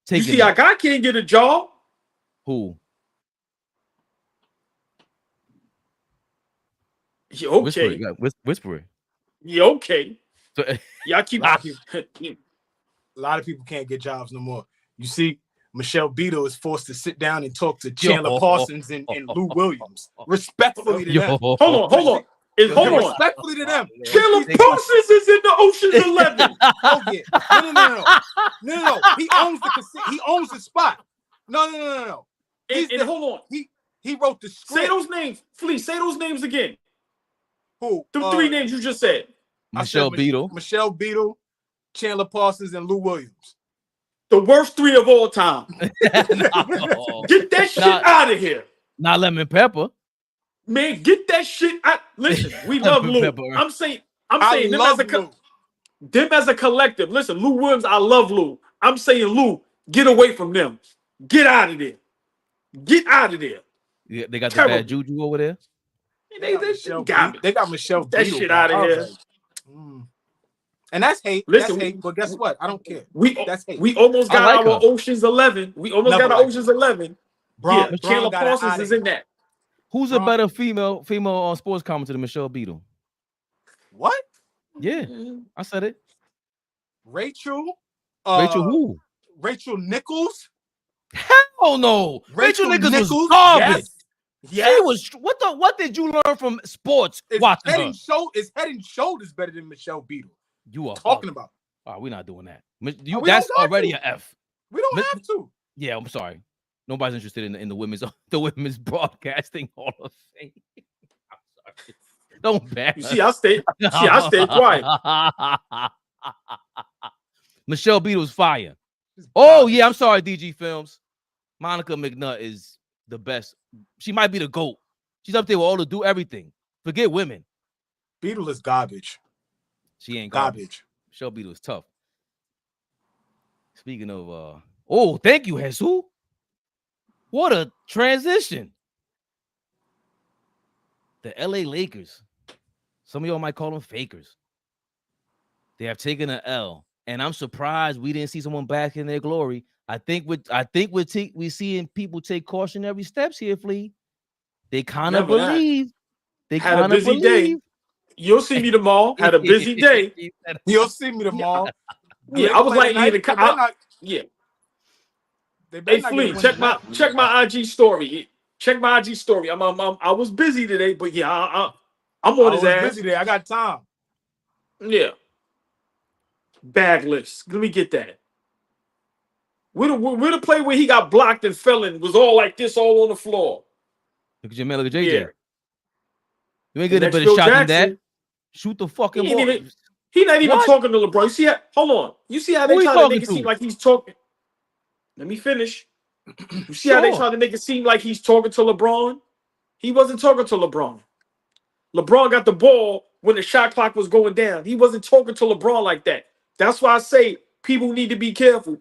[SPEAKER 2] Taking
[SPEAKER 4] see,
[SPEAKER 2] it.
[SPEAKER 4] I can't get a job.
[SPEAKER 2] Who?
[SPEAKER 4] Yeah, okay.
[SPEAKER 2] Whisper it. Yeah, whisper it.
[SPEAKER 4] Yeah, okay.
[SPEAKER 2] So,
[SPEAKER 4] Y'all keep.
[SPEAKER 1] A lot of people can't get jobs no more. You see, Michelle Beadle is forced to sit down and talk to Chandler Parsons and Lou Williams. Respectfully to them.
[SPEAKER 4] Hold on. Hold on.
[SPEAKER 1] Respectfully to them.
[SPEAKER 4] Chandler Parsons is in the Ocean's 11.
[SPEAKER 1] Oh yeah. No. He owns the he owns the spot. No.
[SPEAKER 4] And hold on.
[SPEAKER 1] He wrote the script.
[SPEAKER 4] Say those names, Flea. Say those names again.
[SPEAKER 1] Who?
[SPEAKER 4] The three names you just said.
[SPEAKER 2] Michelle Beadle.
[SPEAKER 1] Michelle Beadle, Chandler Parsons, and Lou Williams.
[SPEAKER 4] The worst three of all time.
[SPEAKER 2] No.
[SPEAKER 4] Get that shit out of here.
[SPEAKER 2] Not Lemon Pepper.
[SPEAKER 4] Man, get that shit out. Listen, we love Lou.
[SPEAKER 2] Pepper.
[SPEAKER 4] I'm saying them as a collective. Listen, Lou Williams, I love Lou. I'm saying, Lou, get away from them. Get out of there. Get out of there.
[SPEAKER 2] Yeah, they got
[SPEAKER 4] Terrible.
[SPEAKER 2] the bad juju over there.
[SPEAKER 1] They got Michelle
[SPEAKER 4] that
[SPEAKER 1] Beadle,
[SPEAKER 4] shit out of here.
[SPEAKER 1] And that's hate.
[SPEAKER 4] Listen,
[SPEAKER 1] that's hate. But guess what? I don't care. That's hate.
[SPEAKER 4] We almost got
[SPEAKER 2] like
[SPEAKER 4] our
[SPEAKER 2] her.
[SPEAKER 4] Ocean's 11. We almost got our Ocean's 11.
[SPEAKER 1] Bron
[SPEAKER 4] Chandler
[SPEAKER 1] got
[SPEAKER 4] Parsons is in that.
[SPEAKER 2] Who's a better female on sports commentator than Michelle Beadle?
[SPEAKER 1] What?
[SPEAKER 2] Yeah, I said it.
[SPEAKER 1] Rachel.
[SPEAKER 2] Rachel who?
[SPEAKER 1] Rachel Nichols.
[SPEAKER 2] Hell no. Rachel Nichols was garbage.
[SPEAKER 1] Yes.
[SPEAKER 2] She was what did you learn from sports watching her?
[SPEAKER 1] It's Head and Shoulders better than Michelle Beadle.
[SPEAKER 2] You are
[SPEAKER 1] talking about.
[SPEAKER 2] Oh, we're not doing that.
[SPEAKER 1] That's
[SPEAKER 2] already an F.
[SPEAKER 1] We don't have to.
[SPEAKER 2] Yeah, I'm sorry. Nobody's interested in the women's broadcasting Hall of Fame. I'm sorry. Don't ban.
[SPEAKER 4] You see, I stayed quiet.
[SPEAKER 2] Michelle Beadle's fire. Oh yeah, I'm sorry, DG Films. Monica McNutt is the best. She might be the GOAT. She's up there with all the do everything. Forget women.
[SPEAKER 1] Beadle is garbage.
[SPEAKER 2] She ain't
[SPEAKER 1] garbage.
[SPEAKER 2] Michelle Beadle is tough. Speaking of oh, thank you, Jesus. What a transition. The LA Lakers. Some of y'all might call them fakers. They have taken an L. And I'm surprised we didn't see someone back in their glory. I think we're seeing people take cautionary steps here, Flea. They kind of believe. They
[SPEAKER 4] had a busy day. You'll see me tomorrow. Had a busy day.
[SPEAKER 1] You'll see me tomorrow.
[SPEAKER 4] Yeah, I was like, yeah. Hey, Flea, check my IG story. Check my IG story. I was busy today, but yeah, I'm on his ass.
[SPEAKER 1] Busy today. I got time.
[SPEAKER 4] Yeah. Bag list. Let me get that. We're the play where he got blocked and fell and was all like this, all on the floor.
[SPEAKER 2] Look at your man, look at JJ.
[SPEAKER 4] Yeah.
[SPEAKER 2] You ain't getting a better shot than that. Shoot the fucking ball.
[SPEAKER 4] He not even talking to LeBron. You see how, hold on. You see how they try to make it seem like he's talking. Let me finish. You see how they try to make it seem like he's talking to LeBron? He wasn't talking to LeBron. LeBron got the ball when the shot clock was going down. He wasn't talking to LeBron like that. That's why I say people need to be careful.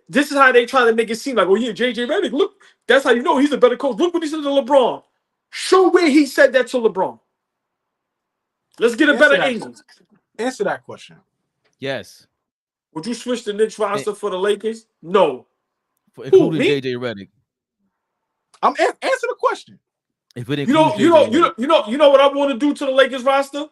[SPEAKER 4] This is how they try to make it seem like, oh yeah, JJ Redick, look, that's how you know he's a better coach. Look what he said to LeBron. Show where he said that to LeBron. Let's get a better angle.
[SPEAKER 1] Answer that question.
[SPEAKER 2] Yes.
[SPEAKER 4] Would you switch the Knicks roster for the Lakers? No.
[SPEAKER 2] Including JJ Redick.
[SPEAKER 1] Answer the question.
[SPEAKER 2] If it
[SPEAKER 4] you know what I want to do to the Lakers roster?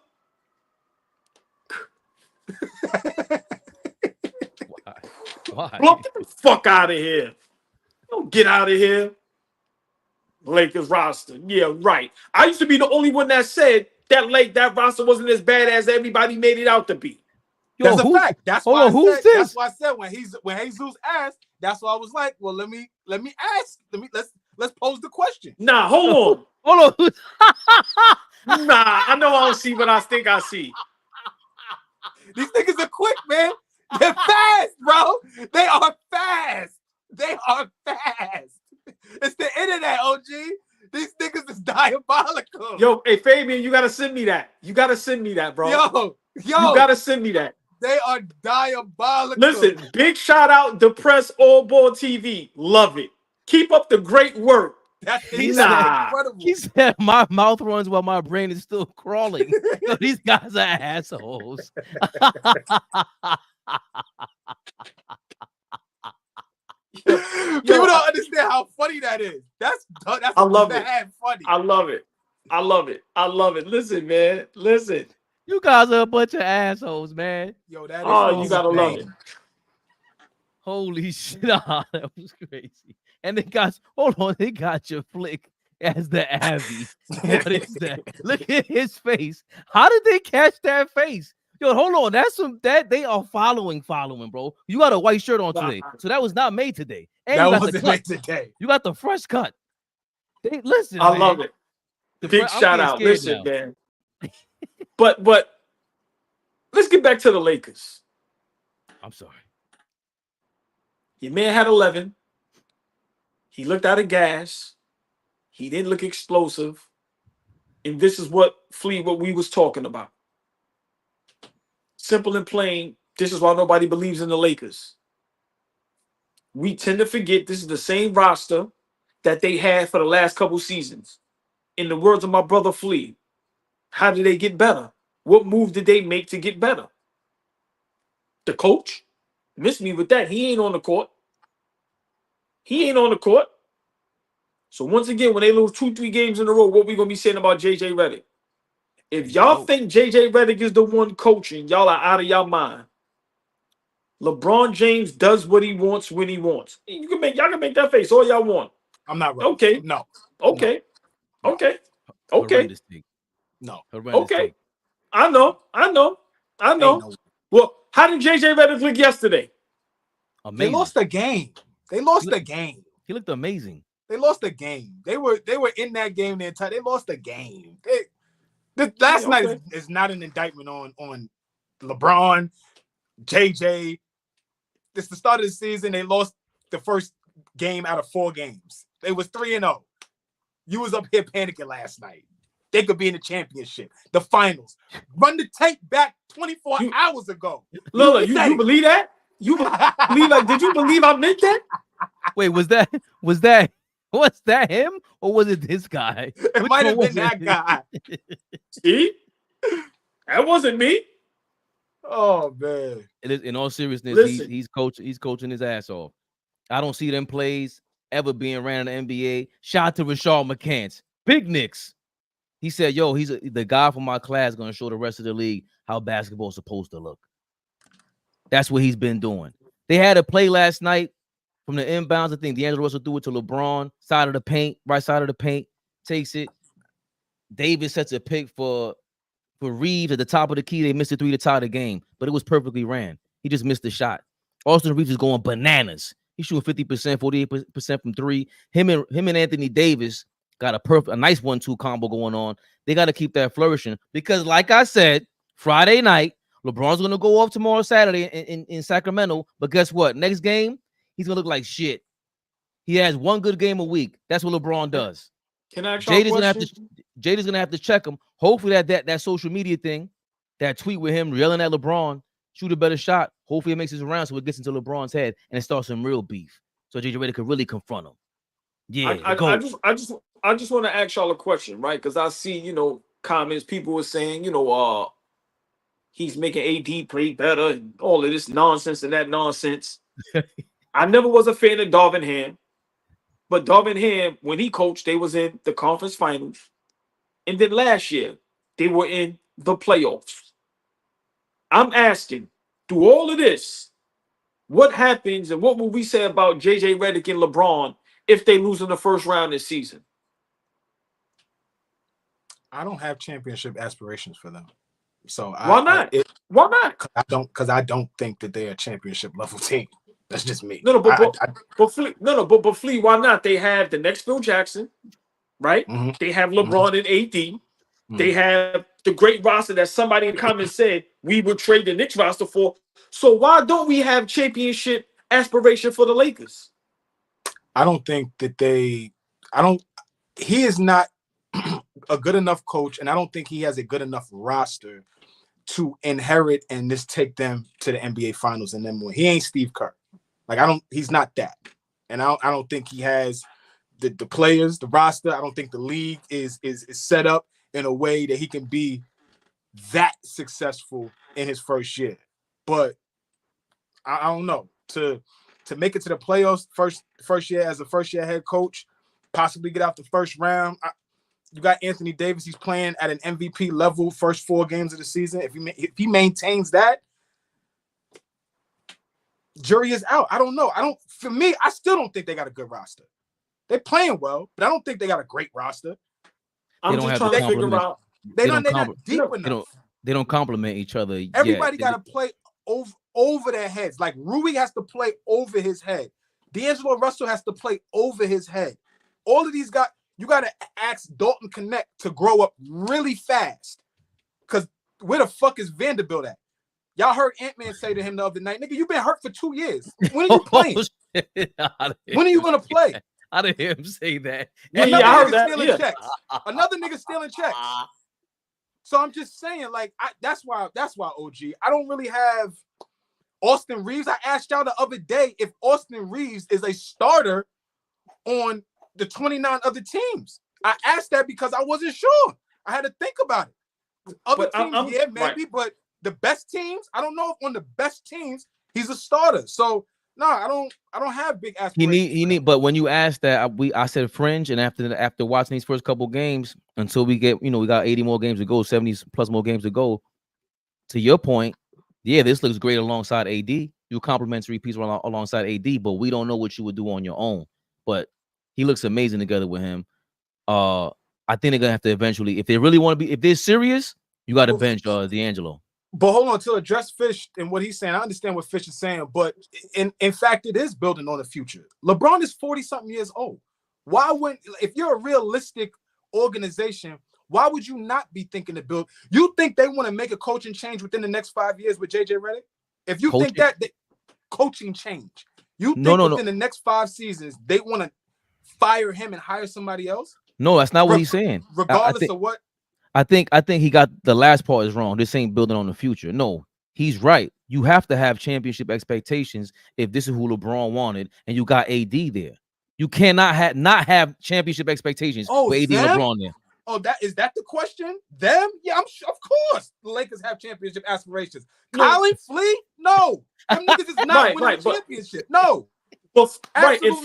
[SPEAKER 2] Why?
[SPEAKER 4] Look, get the fuck out of here. Don't get out of here. Lakers roster. Yeah, right. I used to be the only one that said that roster wasn't as bad as everybody made it out to be.
[SPEAKER 1] That's a fact. That's why
[SPEAKER 2] this?
[SPEAKER 1] That's why I said when Jesus asked, that's why I was like, well, let me ask. Let's pose the question.
[SPEAKER 4] Nah, hold on.
[SPEAKER 2] Hold on.
[SPEAKER 4] Nah, I know I don't see what I think I see.
[SPEAKER 1] These niggas are quick, man. They're fast, bro. They are fast. that, OG. These niggas is diabolical.
[SPEAKER 4] Yo, hey Fabian, you gotta send me that. You gotta send me that, bro.
[SPEAKER 1] Yo,
[SPEAKER 4] you gotta send me that.
[SPEAKER 1] They are diabolical.
[SPEAKER 4] Listen, big shout out to Press AllBall TV. Love it. Keep up the great work.
[SPEAKER 1] That's
[SPEAKER 2] incredible. He said my mouth runs while my brain is still crawling. Yo, these guys are assholes.
[SPEAKER 1] People don't understand how funny that is. That's
[SPEAKER 4] I love it.
[SPEAKER 1] Funny.
[SPEAKER 4] I love it. I love it. I love it. Listen, man. Listen.
[SPEAKER 2] You guys are a bunch of assholes, man.
[SPEAKER 1] Yo, that is
[SPEAKER 4] you gotta love it.
[SPEAKER 2] Holy shit. That was crazy. And they got, hold on, they got your flick as the Abby. What is that? Look at his face. How did they catch that face? Yo, hold on. That's they are following, bro. You got a white shirt on today. So that was not made today. And
[SPEAKER 1] that wasn't made today.
[SPEAKER 2] You got the fresh cut. Listen,
[SPEAKER 4] I love it. Big shout out. Listen, man. But let's get back to the Lakers.
[SPEAKER 2] I'm sorry.
[SPEAKER 4] Your man had 11. He looked out of gas. He didn't look explosive. And this is what we was talking about. Simple and plain, this is why nobody believes in the Lakers. We tend to forget this is the same roster that they had for the last couple seasons. In the words of my brother Flea, how did they get better? What move did they make to get better? The coach? Miss me with that. He ain't on the court. He ain't on the court. So once again, when they lose 2-3 games in a row, what we going to be saying about JJ Redick? If y'all think JJ Redick is the one coaching, y'all are out of y'all mind. LeBron James does what he wants when he wants. Y'all can make that face all y'all want.
[SPEAKER 1] I'm not right.
[SPEAKER 4] Okay.
[SPEAKER 1] No.
[SPEAKER 4] Okay.
[SPEAKER 1] No.
[SPEAKER 4] Okay. Okay.
[SPEAKER 1] No.
[SPEAKER 4] Okay. I know.
[SPEAKER 1] No.
[SPEAKER 4] Well, how did JJ Redick look yesterday?
[SPEAKER 2] Amazing.
[SPEAKER 1] They lost the game.
[SPEAKER 2] He looked amazing.
[SPEAKER 1] They lost the game. They were in that game the entire. They lost the game. Last night is not an indictment on LeBron, JJ. It's the start of the season. They lost the first game out of 4 games. They was 3-0. You was up here panicking last night. They could be in the championship, the finals. Run the tape back 24 hours ago.
[SPEAKER 4] Lola, you believe that? You believe like? Did you believe I meant that?
[SPEAKER 2] Wait, was that him or was it this guy?
[SPEAKER 1] It might have been that guy.
[SPEAKER 4] See, that wasn't me.
[SPEAKER 1] Oh man!
[SPEAKER 2] In all seriousness, he's coaching his ass off. I don't see them plays ever being ran in the NBA. Shout out to Rashad McCants, big Knicks. He said, "Yo, he's the guy from my class going to show the rest of the league how basketball's supposed to look." That's what he's been doing. They had a play last night from the inbounds. I think D'Angelo Russell threw it to LeBron, side of the paint, right side of the paint, takes it. Davis sets a pick for Reeves at the top of the key. They missed a 3 to tie the game, but it was perfectly ran. He just missed the shot. Austin Reeves is going bananas. He's shooting 50%, 48% from 3. Him and Anthony Davis got a nice 1-2 combo going on. They got to keep that flourishing because, like I said, Friday night, LeBron's going to go off tomorrow, Saturday in Sacramento. But guess what? Next game, he's going to look like shit. He has one good game a week. That's what LeBron does.
[SPEAKER 4] Can I ask you a question?
[SPEAKER 2] Jada's going to have to check him. Hopefully that social media thing, that tweet with him yelling at LeBron, shoot a better shot. Hopefully it makes it around so it gets into LeBron's head and it starts some real beef. So JJ Redick could really confront him. Yeah,
[SPEAKER 4] I just want to ask y'all a question, right? Because I see, comments people were saying, he's making AD play better and all of this nonsense and that nonsense. I never was a fan of Darvin Ham, but Darvin Ham, when he coached, they was in the conference finals. And then last year, they were in the playoffs. I'm asking, through all of this, what happens and what will we say about JJ Redick and LeBron if they lose in the first round this season?
[SPEAKER 1] I don't have championship aspirations for them. So
[SPEAKER 4] why not? Why not?
[SPEAKER 1] I don't think that they're a championship level team. That's just me.
[SPEAKER 4] But Flea, why not? They have the next Phil Jackson, right?
[SPEAKER 1] Mm-hmm.
[SPEAKER 4] They have LeBron and AD. Mm-hmm. They have the great roster that somebody in comments said we would trade the Knicks roster for. So why don't we have championship aspiration for the Lakers?
[SPEAKER 1] I don't think that they He is not a good enough coach, and I don't think he has a good enough roster to inherit and just take them to the NBA Finals and then more. He ain't Steve Kerr. Like he's not that, and I don't think he has the players, the roster. I don't think the league is set up in a way that he can be that successful in his first year. But I don't know, to make it to the playoffs first year as a first year head coach, possibly get out the first round. You got Anthony Davis. He's playing at an MVP level first 4 games of the season. If he maintains that, jury is out. I don't know. For me, I still don't think they got a good roster. They're playing well, but I don't think they got a great roster.
[SPEAKER 4] I'm just trying to figure out.
[SPEAKER 1] They're not deep enough.
[SPEAKER 2] They don't complement each other.
[SPEAKER 1] Everybody got to play over their heads. Like Rui has to play over his head. D'Angelo Russell has to play over his head. All of these guys, you got to ask Dalton Connect to grow up really fast. Because where the fuck is Vanderbilt at? Y'all heard Ant-Man say to him the other night, nigga, you've been hurt for 2 years. When are you playing? When are you going to play?
[SPEAKER 2] I didn't hear him say that.
[SPEAKER 1] Another nigga stealing checks. Another nigga stealing checks. So I'm just saying, like, that's why OG. I don't really have Austin Reeves. I asked y'all the other day if Austin Reeves is a starter on the 29 other teams. I asked that because I wasn't sure. I had to think about it. Other teams, yeah, maybe, right. But the best teams, I don't know if on the best teams he's a starter. So no, I don't have big aspirations.
[SPEAKER 2] He need. But when you asked that, I said fringe, and after watching these first couple games, until we get, we got 80 more games to go, 70 plus more games to go. To your point, yeah, this looks great alongside AD. You complimentary piece alongside AD, but we don't know what you would do on your own. But he looks amazing together with him. I think they're gonna have to eventually, if they really want to be, if they're serious, you got to bench D'Angelo.
[SPEAKER 1] But hold on, to address Fish and what he's saying, I understand what Fish is saying, but in fact, it is building on the future. LeBron is 40-something years old. Why wouldn't, if you're a realistic organization, why would you not be thinking to build? You think they want to make a coaching change within the next 5 years with JJ Redick? If you think that coaching change, you think within the next 5 seasons they want to fire him and hire somebody else?
[SPEAKER 2] No, that's not what he's saying.
[SPEAKER 1] Regardless of what.
[SPEAKER 2] I think he got the last part is wrong. This ain't building on the future. No, he's right. You have to have championship expectations if this is who LeBron wanted, and you got AD there. You cannot not have championship expectations with AD and LeBron there.
[SPEAKER 1] Oh, is that the question? Them? Yeah, I'm sure. Of course, the Lakers have championship aspirations. Colin, Flea? No, them niggas is not winning the championship. No.
[SPEAKER 4] Well, right, and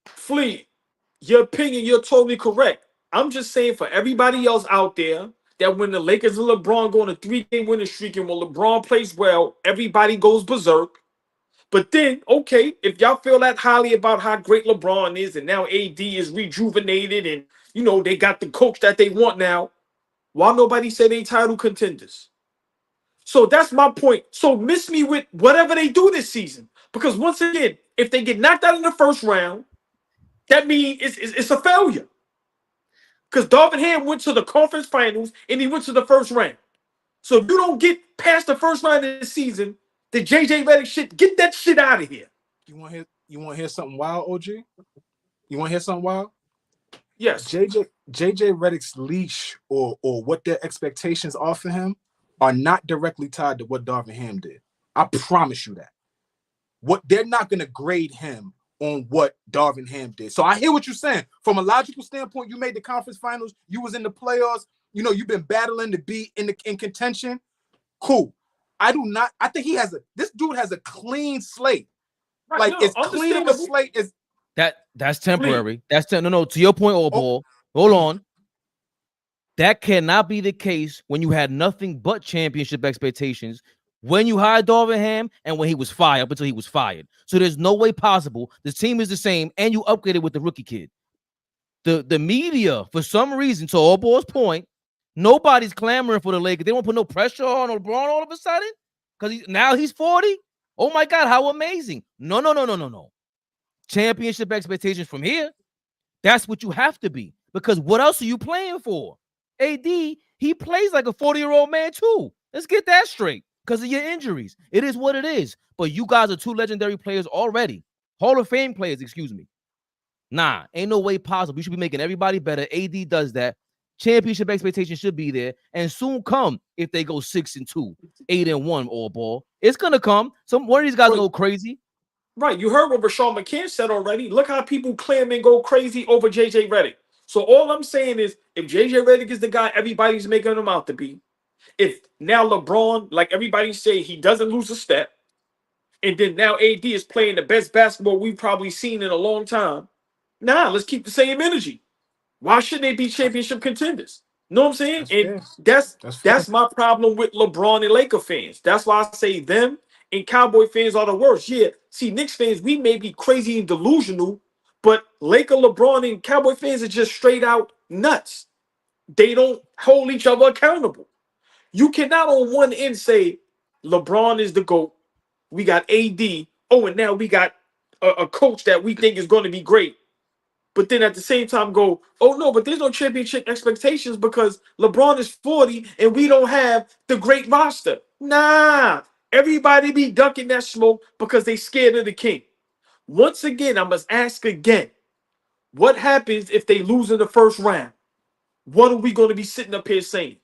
[SPEAKER 4] Flea, your opinion, you're totally correct. I'm just saying for everybody else out there that when the Lakers and LeBron go on a 3-game winning streak and when LeBron plays well, everybody goes berserk. But then, okay, if y'all feel that highly about how great LeBron is and now AD is rejuvenated and, they got the coach that they want now, why nobody said they title contenders? So that's my point. So miss me with whatever they do this season. Because once again, if they get knocked out in the first round, that means it's a failure. Because Darvin Ham went to the conference finals and he went to the first round. So if you don't get past the first round of the season, the JJ Redick shit, get that shit out of here.
[SPEAKER 1] You want to hear something wild, OG? You want to hear something wild?
[SPEAKER 4] Yes.
[SPEAKER 1] JJ Redick's leash or what their expectations are for him are not directly tied to what Darvin Ham did. I promise you that. They're not going to grade him on what Darvin Ham did. So I hear what you're saying. From a logical standpoint, you made the conference finals. You was in the playoffs. You've been battling to be in contention. Cool. I think this dude has a clean slate.
[SPEAKER 4] Right,
[SPEAKER 1] like, it's clean of a slate is
[SPEAKER 2] that's temporary. No, to your point, AllBall. Hold on. That cannot be the case when you had nothing but championship expectations when you hired Darvin Ham and when he was fired, up until he was fired. So there's no way possible. The team is the same, and you upgraded with the rookie kid. The media, for some reason, to AllBall's point, nobody's clamoring for the Lakers. They won't put no pressure on LeBron all of a sudden because now he's 40. Oh my God, how amazing! No. Championship expectations from here. That's what you have to be, because what else are you playing for? AD, he plays like a 40-year-old man too. Let's get that straight. Because of your injuries. It is what it is. But you guys are 2 legendary players already. Hall of Fame players, excuse me. Nah, ain't no way possible. You should be making everybody better. AD does that. Championship expectation should be there, and soon come if they go 6-2, 8-1 all ball. It's gonna come. One of these guys go crazy.
[SPEAKER 4] Right. You heard what Rashawn McCann said already. Look how people claim and go crazy over JJ Redick. So all I'm saying is, if JJ Redick is the guy everybody's making him out to be, if now LeBron, like everybody say, he doesn't lose a step, and then now AD is playing the best basketball we've probably seen in a long time. Nah, let's keep the same energy. Why shouldn't they be championship contenders? Know what I'm saying? That's my problem with LeBron and Laker fans. That's why I say them and Cowboy fans are the worst. Yeah, see, Knicks fans, we may be crazy and delusional, but Laker, LeBron, and Cowboy fans are just straight out nuts. They don't hold each other accountable. You cannot on one end say LeBron is the GOAT. We got AD. Oh, and now we got a coach that we think is going to be great. But then at the same time go, oh no, but there's no championship expectations because LeBron is 40 and we don't have the great roster. Nah, everybody be ducking that smoke because they scared of the king. Once again, I must ask again, what happens if they lose in the first round? What are we going to be sitting up here saying?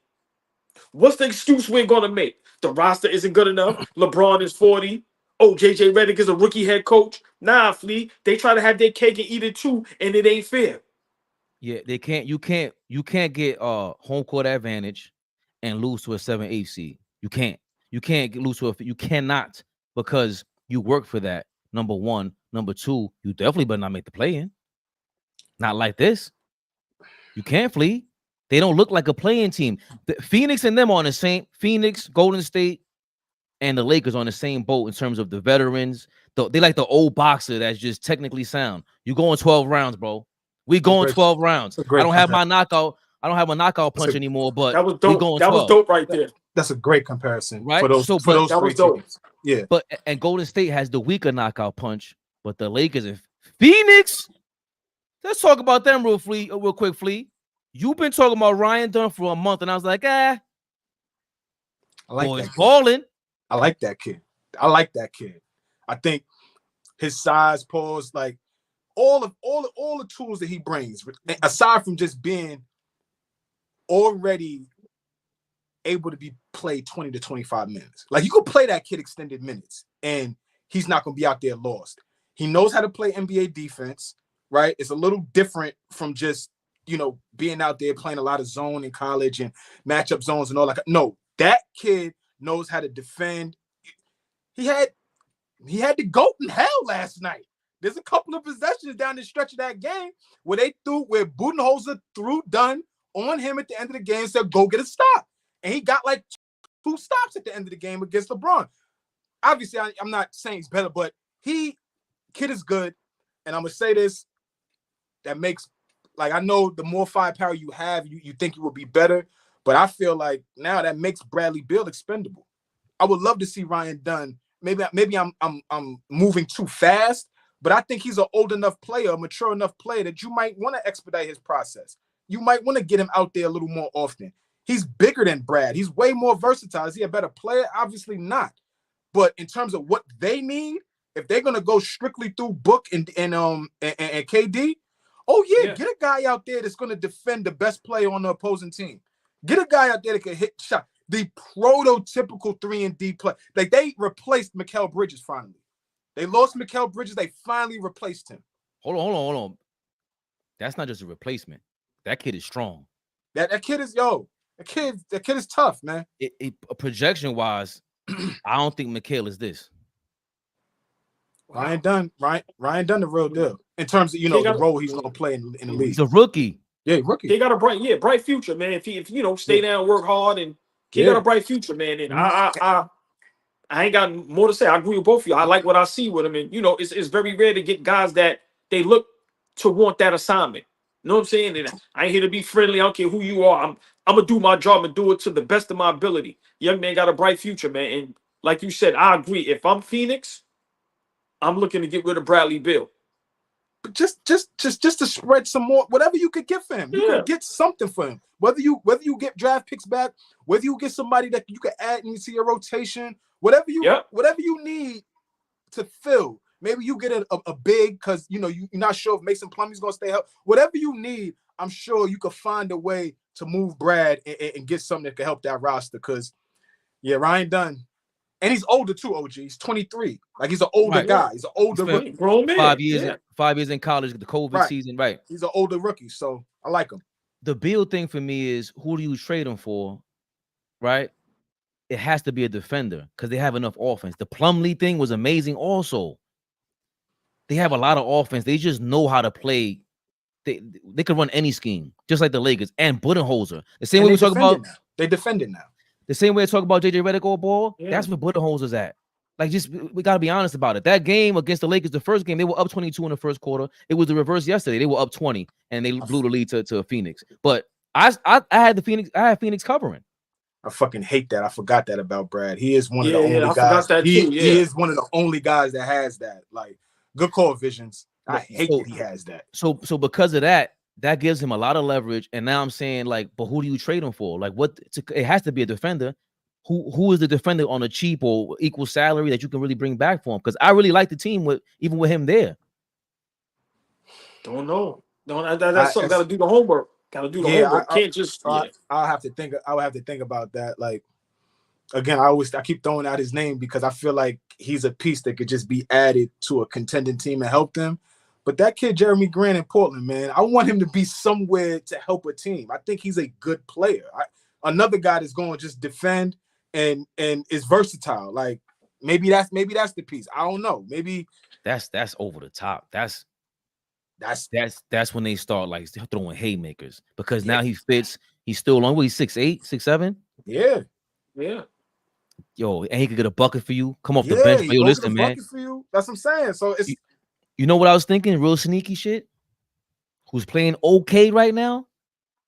[SPEAKER 4] What's the excuse we're going to make? The roster isn't good enough. LeBron is 40. Oh, JJ Redick is a rookie head coach. Nah, Flea. They try to have their cake and eat it too, and it ain't fair.
[SPEAKER 2] Yeah, they can't. You can't get home court advantage and lose to a 7-8 seed. You can't. You can't lose to a. You cannot, because you work for that. Number one. Number two, you definitely better not make the play-in. Not like this. You can't, Flea. They don't look like a playing team. The Phoenix and them on the same. Phoenix, Golden State, and the Lakers on the same boat in terms of the veterans. They like the old boxer that's just technically sound. You going 12 rounds, bro. We going 12 rounds. I don't have my knockout. I don't have my knockout punch anymore, but
[SPEAKER 4] that was dope.
[SPEAKER 2] We going 12.
[SPEAKER 4] That was dope right there.
[SPEAKER 1] That's a great comparison,
[SPEAKER 2] right?
[SPEAKER 1] For those
[SPEAKER 4] that was dope.
[SPEAKER 1] Teams. Yeah.
[SPEAKER 2] But and Golden State has the weaker knockout punch, but the Lakers and Phoenix. Let's talk about them real quick, Flea. You've been talking about Ryan Dunn for a month, and I was like,
[SPEAKER 1] I like
[SPEAKER 2] boys
[SPEAKER 1] that
[SPEAKER 2] balling.
[SPEAKER 1] I like that kid. I think his size, pause, like all the tools that he brings, aside from just being already able to be played 20 to 25 minutes. Like, you could play that kid extended minutes, and he's not going to be out there lost. He knows how to play NBA defense, right? It's a little different from just, being out there playing a lot of zone in college and matchup zones and all that. No, that kid knows how to defend. He had the GOAT in hell last night. There's a couple of possessions down the stretch of that game where Budenholzer threw Dunn on him at the end of the game and said, go get a stop. And he got like 2 stops at the end of the game against LeBron. Obviously, I'm not saying he's better, but kid is good. And I'm going to say this, that makes, like, I know the more firepower you have, you think you will be better, but I feel like now that makes Bradley Beal expendable. I would love to see Ryan Dunn. Maybe I'm moving too fast, but I think he's an old enough player, a mature enough player that you might want to expedite his process. You might want to get him out there a little more often. He's bigger than Brad. He's way more versatile. Is he a better player? Obviously not. But in terms of what they need, if they're gonna go strictly through Book and KD, get a guy out there that's gonna defend the best player on the opposing team. Get a guy out there that can hit shot. The prototypical 3-and-D play. Like, they replaced Mikal Bridges finally. They lost Mikal Bridges. They finally replaced him.
[SPEAKER 2] Hold on. That's not just a replacement. That kid is strong.
[SPEAKER 1] That kid is that kid is tough, man.
[SPEAKER 2] Projection wise, I don't think Mikal is this.
[SPEAKER 1] Ryan Dunn, the real deal in terms of the role he's gonna play in the league.
[SPEAKER 2] He's a rookie.
[SPEAKER 1] Yeah, rookie.
[SPEAKER 4] They got a bright future, man. If he stay down, work hard, and he got a bright future, man. And I ain't got more to say. I agree with both of you. I like what I see with him, and it's very rare to get guys that they look to want that assignment. You know what I'm saying? And I ain't here to be friendly. I don't care who you are. I'm gonna do my job and do it to the best of my ability. Young man got a bright future, man. And like you said, I agree. If I'm Phoenix, I'm looking to get rid of Bradley Beal.
[SPEAKER 1] But just to spread some more, whatever you could get for him, you could get something for him. Whether you get draft picks back, whether you get somebody that you could add into your rotation, whatever you need to fill. Maybe you get a big because you know you're not sure if Mason Plumlee's gonna stay out. Whatever you need, I'm sure you could find a way to move Brad and get something that can help that roster. Because yeah, Ryan Dunn, and he's older too. OG, he's 23. Like he's an older guy. He's an older rookie.
[SPEAKER 4] Grown man.
[SPEAKER 2] 5 years. 5 years in college. The COVID season. Right.
[SPEAKER 1] He's an older rookie, so I like him.
[SPEAKER 2] The Beal thing for me is who do you trade him for? Right. It has to be a defender because they have enough offense. The Plumlee thing was amazing. Also, they have a lot of offense. They just know how to play. They could run any scheme, just like the Lakers and Budenholzer. The same way we talk about
[SPEAKER 1] they defend it now.
[SPEAKER 2] The same way I talk about JJ Redick old ball. Yeah. That's where Budenholzer's at. Like, just we gotta be honest about it. That game against the Lakers, the first game, they were up 22 in the first quarter. It was the reverse yesterday. They were up 20 and they blew the lead to Phoenix. But I had Phoenix covering.
[SPEAKER 1] I fucking hate that. I forgot that about Brad. He is one of the only guys. He is one of the only guys that has that. Like, good call, Visions. I hate that he has that.
[SPEAKER 2] So because of that, that gives him a lot of leverage. And now I'm saying, like, but who do you trade him for? Like, what? It has to be a defender. Who is the defender on a cheap or equal salary that you can really bring back for him? Because I really like the team even with him there.
[SPEAKER 4] Don't know. That's something. Gotta do the homework. Gotta do the homework. Can't just.
[SPEAKER 1] I'll have to think. I would have to think about that. Like, again, I keep throwing out his name because I feel like he's a piece that could just be added to a contending team and help them. But that kid Jeremy Grant in Portland, man, I want him to be somewhere to help a team. I think he's a good player. Another guy that's going to just defend and is versatile. Like, maybe that's the piece. I don't know. Maybe
[SPEAKER 2] that's over the top. That's when they start like throwing haymakers because now he fits. He's still on. He's 6'8", 6'7".
[SPEAKER 1] Yeah.
[SPEAKER 2] Yo, and he could get a bucket for you. Come off the bench. Yo, listen, man.
[SPEAKER 1] For you. That's what I'm saying. So it's.
[SPEAKER 2] You know what I was thinking? Real sneaky shit. Who's playing okay right now,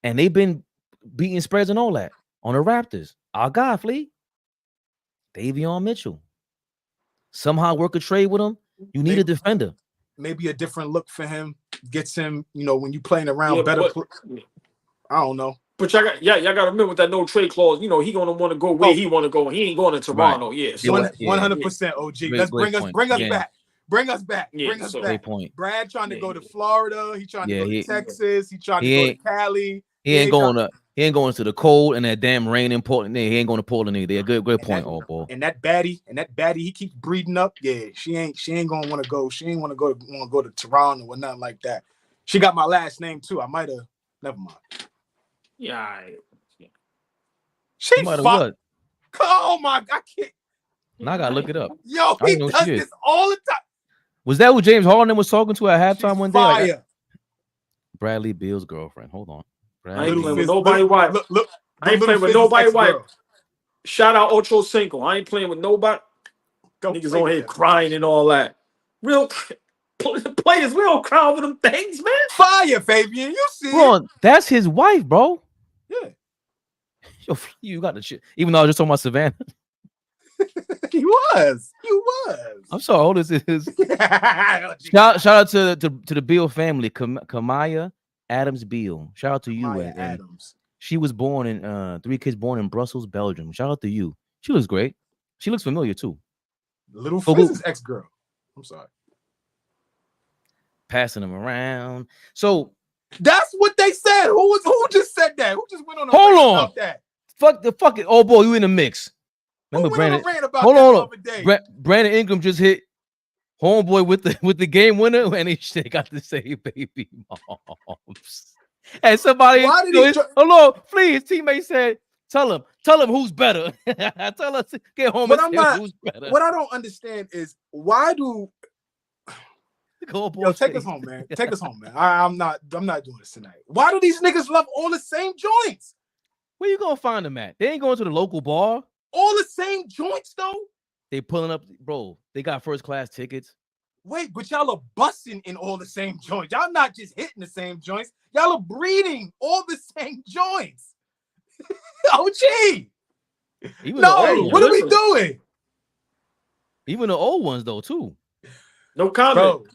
[SPEAKER 2] and they've been beating spreads and all that on the Raptors. Our guy, Flea. Davion Mitchell. Somehow work a trade with him. You need a defender.
[SPEAKER 1] Maybe a different look for him gets him, you know, when you playing around better. I don't know.
[SPEAKER 4] But y'all got to remember with that no trade clause, you know, he gonna want to go where he want to go. He ain't going to Toronto. Right. Yeah. So
[SPEAKER 1] 100% OG. Let's bring us back. Bring us back.
[SPEAKER 4] Yeah,
[SPEAKER 1] bring us back.
[SPEAKER 2] Great point.
[SPEAKER 1] Brad trying to go to Florida. He trying to go to Texas. He trying to go to Cali.
[SPEAKER 2] He ain't going to the cold and that damn rain in Portland. He ain't going to Portland either. Good point, old boy.
[SPEAKER 1] And that baddie, he keeps breeding up. Yeah, she ain't gonna want to go. She ain't want to go to Toronto or nothing like that. She got my last name too. I might have. Never mind.
[SPEAKER 4] Yeah.
[SPEAKER 1] She what? Oh my! I can't.
[SPEAKER 2] Now I gotta look it up.
[SPEAKER 1] Yo, he does this all the time.
[SPEAKER 2] Was that what James Harden was talking to at halftime one day?
[SPEAKER 1] Like,
[SPEAKER 2] Bradley Beal's girlfriend. Hold on.
[SPEAKER 4] I ain't playing with nobody white. Look, I ain't playing with nobody white. Shout out Ocho Cinco. I ain't playing with nobody. Niggas on here crying and all that. Real players, we don't cry over them things, man.
[SPEAKER 1] Fire, Fabian. You see
[SPEAKER 2] bro, that's his wife, bro.
[SPEAKER 1] Yeah.
[SPEAKER 2] Yo, you got the shit. Even though I was just talking about Savannah.
[SPEAKER 1] You was.
[SPEAKER 2] I'm sorry. How old is this? shout out to the Beal family, Kamaya Adams Beal. Shout out to you, Adams. She was born in 3 kids born in Brussels, Belgium. Shout out to you. She looks great. She looks familiar too.
[SPEAKER 1] Little Fizz's ex-girl. I'm sorry.
[SPEAKER 2] Passing them around. So
[SPEAKER 1] that's what they said. Who just said that? Who just went on?
[SPEAKER 2] Hold on. About that? Fuck it. Oh boy, you in the mix. Remember Brandon? Hold on. Brandon Ingram just hit homeboy with the game winner, and he got to say baby moms. And somebody, hello, please. Teammate said, tell him who's better. Tell us get home.
[SPEAKER 1] But who's better. What I don't understand is why do. Take us home, man. Take us home, man. I'm not doing this tonight. Why do these niggas love all the same joints?
[SPEAKER 2] Where you gonna find them at? They ain't going to the local bar.
[SPEAKER 1] All the same joints, though.
[SPEAKER 2] They pulling up, bro. They got first class tickets.
[SPEAKER 1] Wait, but y'all are busting in all the same joints. Y'all not just hitting the same joints. Y'all are breeding all the same joints. OG. No, what are we doing?
[SPEAKER 2] Even the old ones, though, too.
[SPEAKER 4] No comment.
[SPEAKER 1] Bro.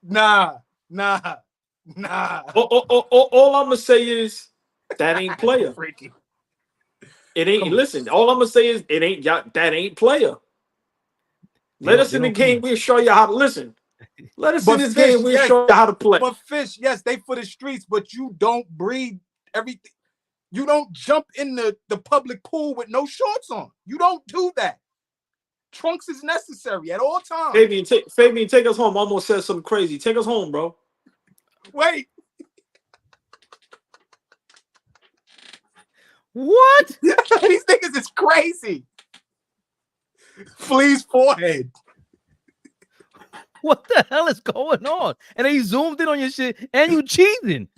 [SPEAKER 1] Nah.
[SPEAKER 4] All I'm gonna say is that ain't player.
[SPEAKER 1] Freaky.
[SPEAKER 4] It ain't. Listen, all I'm gonna say is it ain't. That ain't player. Let us in the game. We'll show you how to listen. Let us in this game. We'll show you how to play.
[SPEAKER 1] But Fish, yes, they for the streets, but you don't breathe everything. You don't jump in the public pool with no shorts on. You don't do that. Trunks is necessary at all times.
[SPEAKER 4] Fabian, take us home. I almost said something crazy. Take us home, bro.
[SPEAKER 1] Wait.
[SPEAKER 2] What?
[SPEAKER 1] These niggas is crazy. Flea's forehead.
[SPEAKER 2] What the hell is going on? And they zoomed in on your shit and you cheating.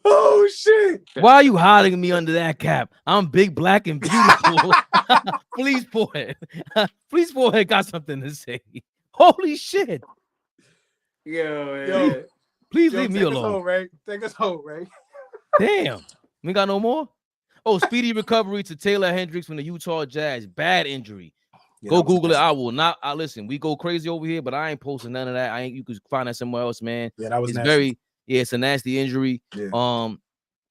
[SPEAKER 1] Oh shit.
[SPEAKER 2] Why are you hiding me under that cap? I'm big, black, and beautiful. Flea's forehead. Flea's forehead got something to say. Holy shit.
[SPEAKER 4] Yo.
[SPEAKER 2] Please leave me alone.
[SPEAKER 1] Take us home, Ray. Take us home, Ray.
[SPEAKER 2] Damn. We got no more? Oh, speedy recovery to Taylor Hendricks from the Utah Jazz. Bad injury.
[SPEAKER 1] Yeah,
[SPEAKER 2] go Google it. I will not. Listen, we go crazy over here, but I ain't posting none of that. You could find that somewhere else, man.
[SPEAKER 1] Yeah, that was
[SPEAKER 2] it's
[SPEAKER 1] nasty.
[SPEAKER 2] it's a nasty injury.
[SPEAKER 1] Yeah.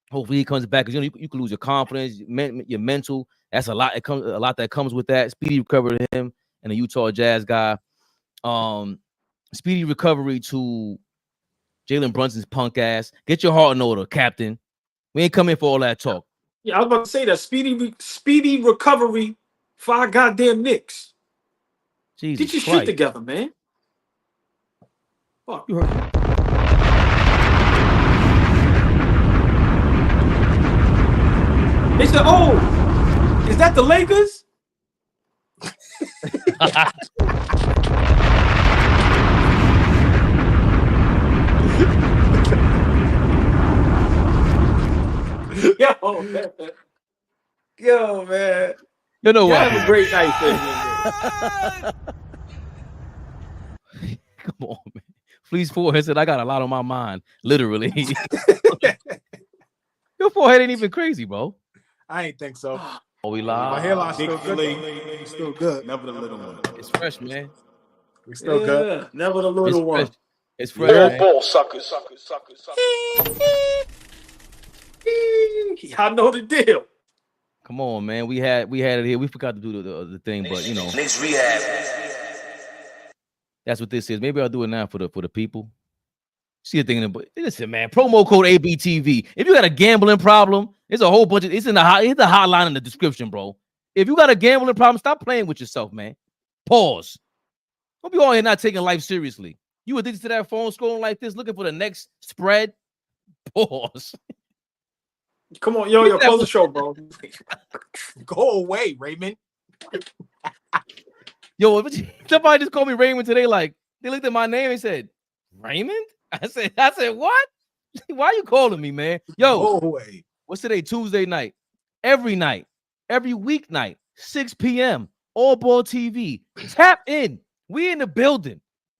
[SPEAKER 2] Hopefully he comes back because you can lose your confidence, your mental. That's a lot. It comes a lot that comes with that. Speedy recovery to him and the Utah Jazz guy. Speedy recovery to Jalen Brunson's punk ass. Get your heart in order, Captain. We ain't coming for all that talk.
[SPEAKER 4] Yeah, I was about to say that speedy recovery for our goddamn Knicks.
[SPEAKER 2] Jesus
[SPEAKER 4] Get your
[SPEAKER 2] Christ.
[SPEAKER 4] shit together, man. Fuck.
[SPEAKER 2] You heard me.
[SPEAKER 4] They said, "Oh, is that the Lakers?" Yo, man.
[SPEAKER 2] You know what?
[SPEAKER 4] Have a great night,
[SPEAKER 2] Come on, man. Flea's forehead said, I got a lot on my mind. Literally. Your forehead ain't even crazy, bro.
[SPEAKER 1] I ain't think so.
[SPEAKER 2] Oh, we live.
[SPEAKER 1] My hairline's still good. Still good.
[SPEAKER 3] Never the little one.
[SPEAKER 2] It's fresh, man.
[SPEAKER 1] We still good.
[SPEAKER 4] Never the little one.
[SPEAKER 2] Fresh. It's fresh. Man.
[SPEAKER 3] Ball suckers.
[SPEAKER 4] I know the deal.
[SPEAKER 2] Come on, man. We had it here. We forgot to do the thing, but you know.
[SPEAKER 3] Knicks Rehab.
[SPEAKER 2] That's what this is. Maybe I'll do it now for the people. See the thing, but listen, man. Promo code ABTV. If you got a gambling problem, there's a whole bunch of. It's the hotline in the description, bro. If you got a gambling problem, stop playing with yourself, man. Pause. Don't be all here not taking life seriously. You addicted to that phone scrolling like this, looking for the next spread. Pause.
[SPEAKER 4] Come on, yo, close the show, bro.
[SPEAKER 1] Go away, Raymond.
[SPEAKER 2] Yo, somebody just called me Raymond today. Like, they looked at my name and said, Raymond? I said, what? Why are you calling me, man? Yo,
[SPEAKER 1] go away.
[SPEAKER 2] What's today? Tuesday night. Every weeknight, 6 p.m. AllBall TV. Tap in. We in the building.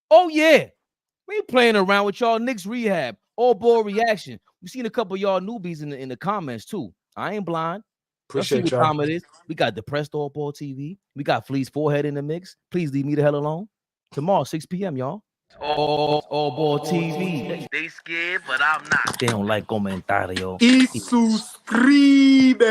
[SPEAKER 2] Oh, yeah. We ain't playing around with y'all. Knicks Rehab. AllBall reaction. We seen a couple of y'all newbies in the comments, too. I ain't blind.
[SPEAKER 1] Appreciate
[SPEAKER 2] what time it is. We got depressed AllBall TV. We got Flea's forehead in the mix. Please leave me the hell alone. Tomorrow, 6 p.m., y'all. AllBall TV. They scared, but I'm not. They don't like comentario.
[SPEAKER 1] Y suscribe.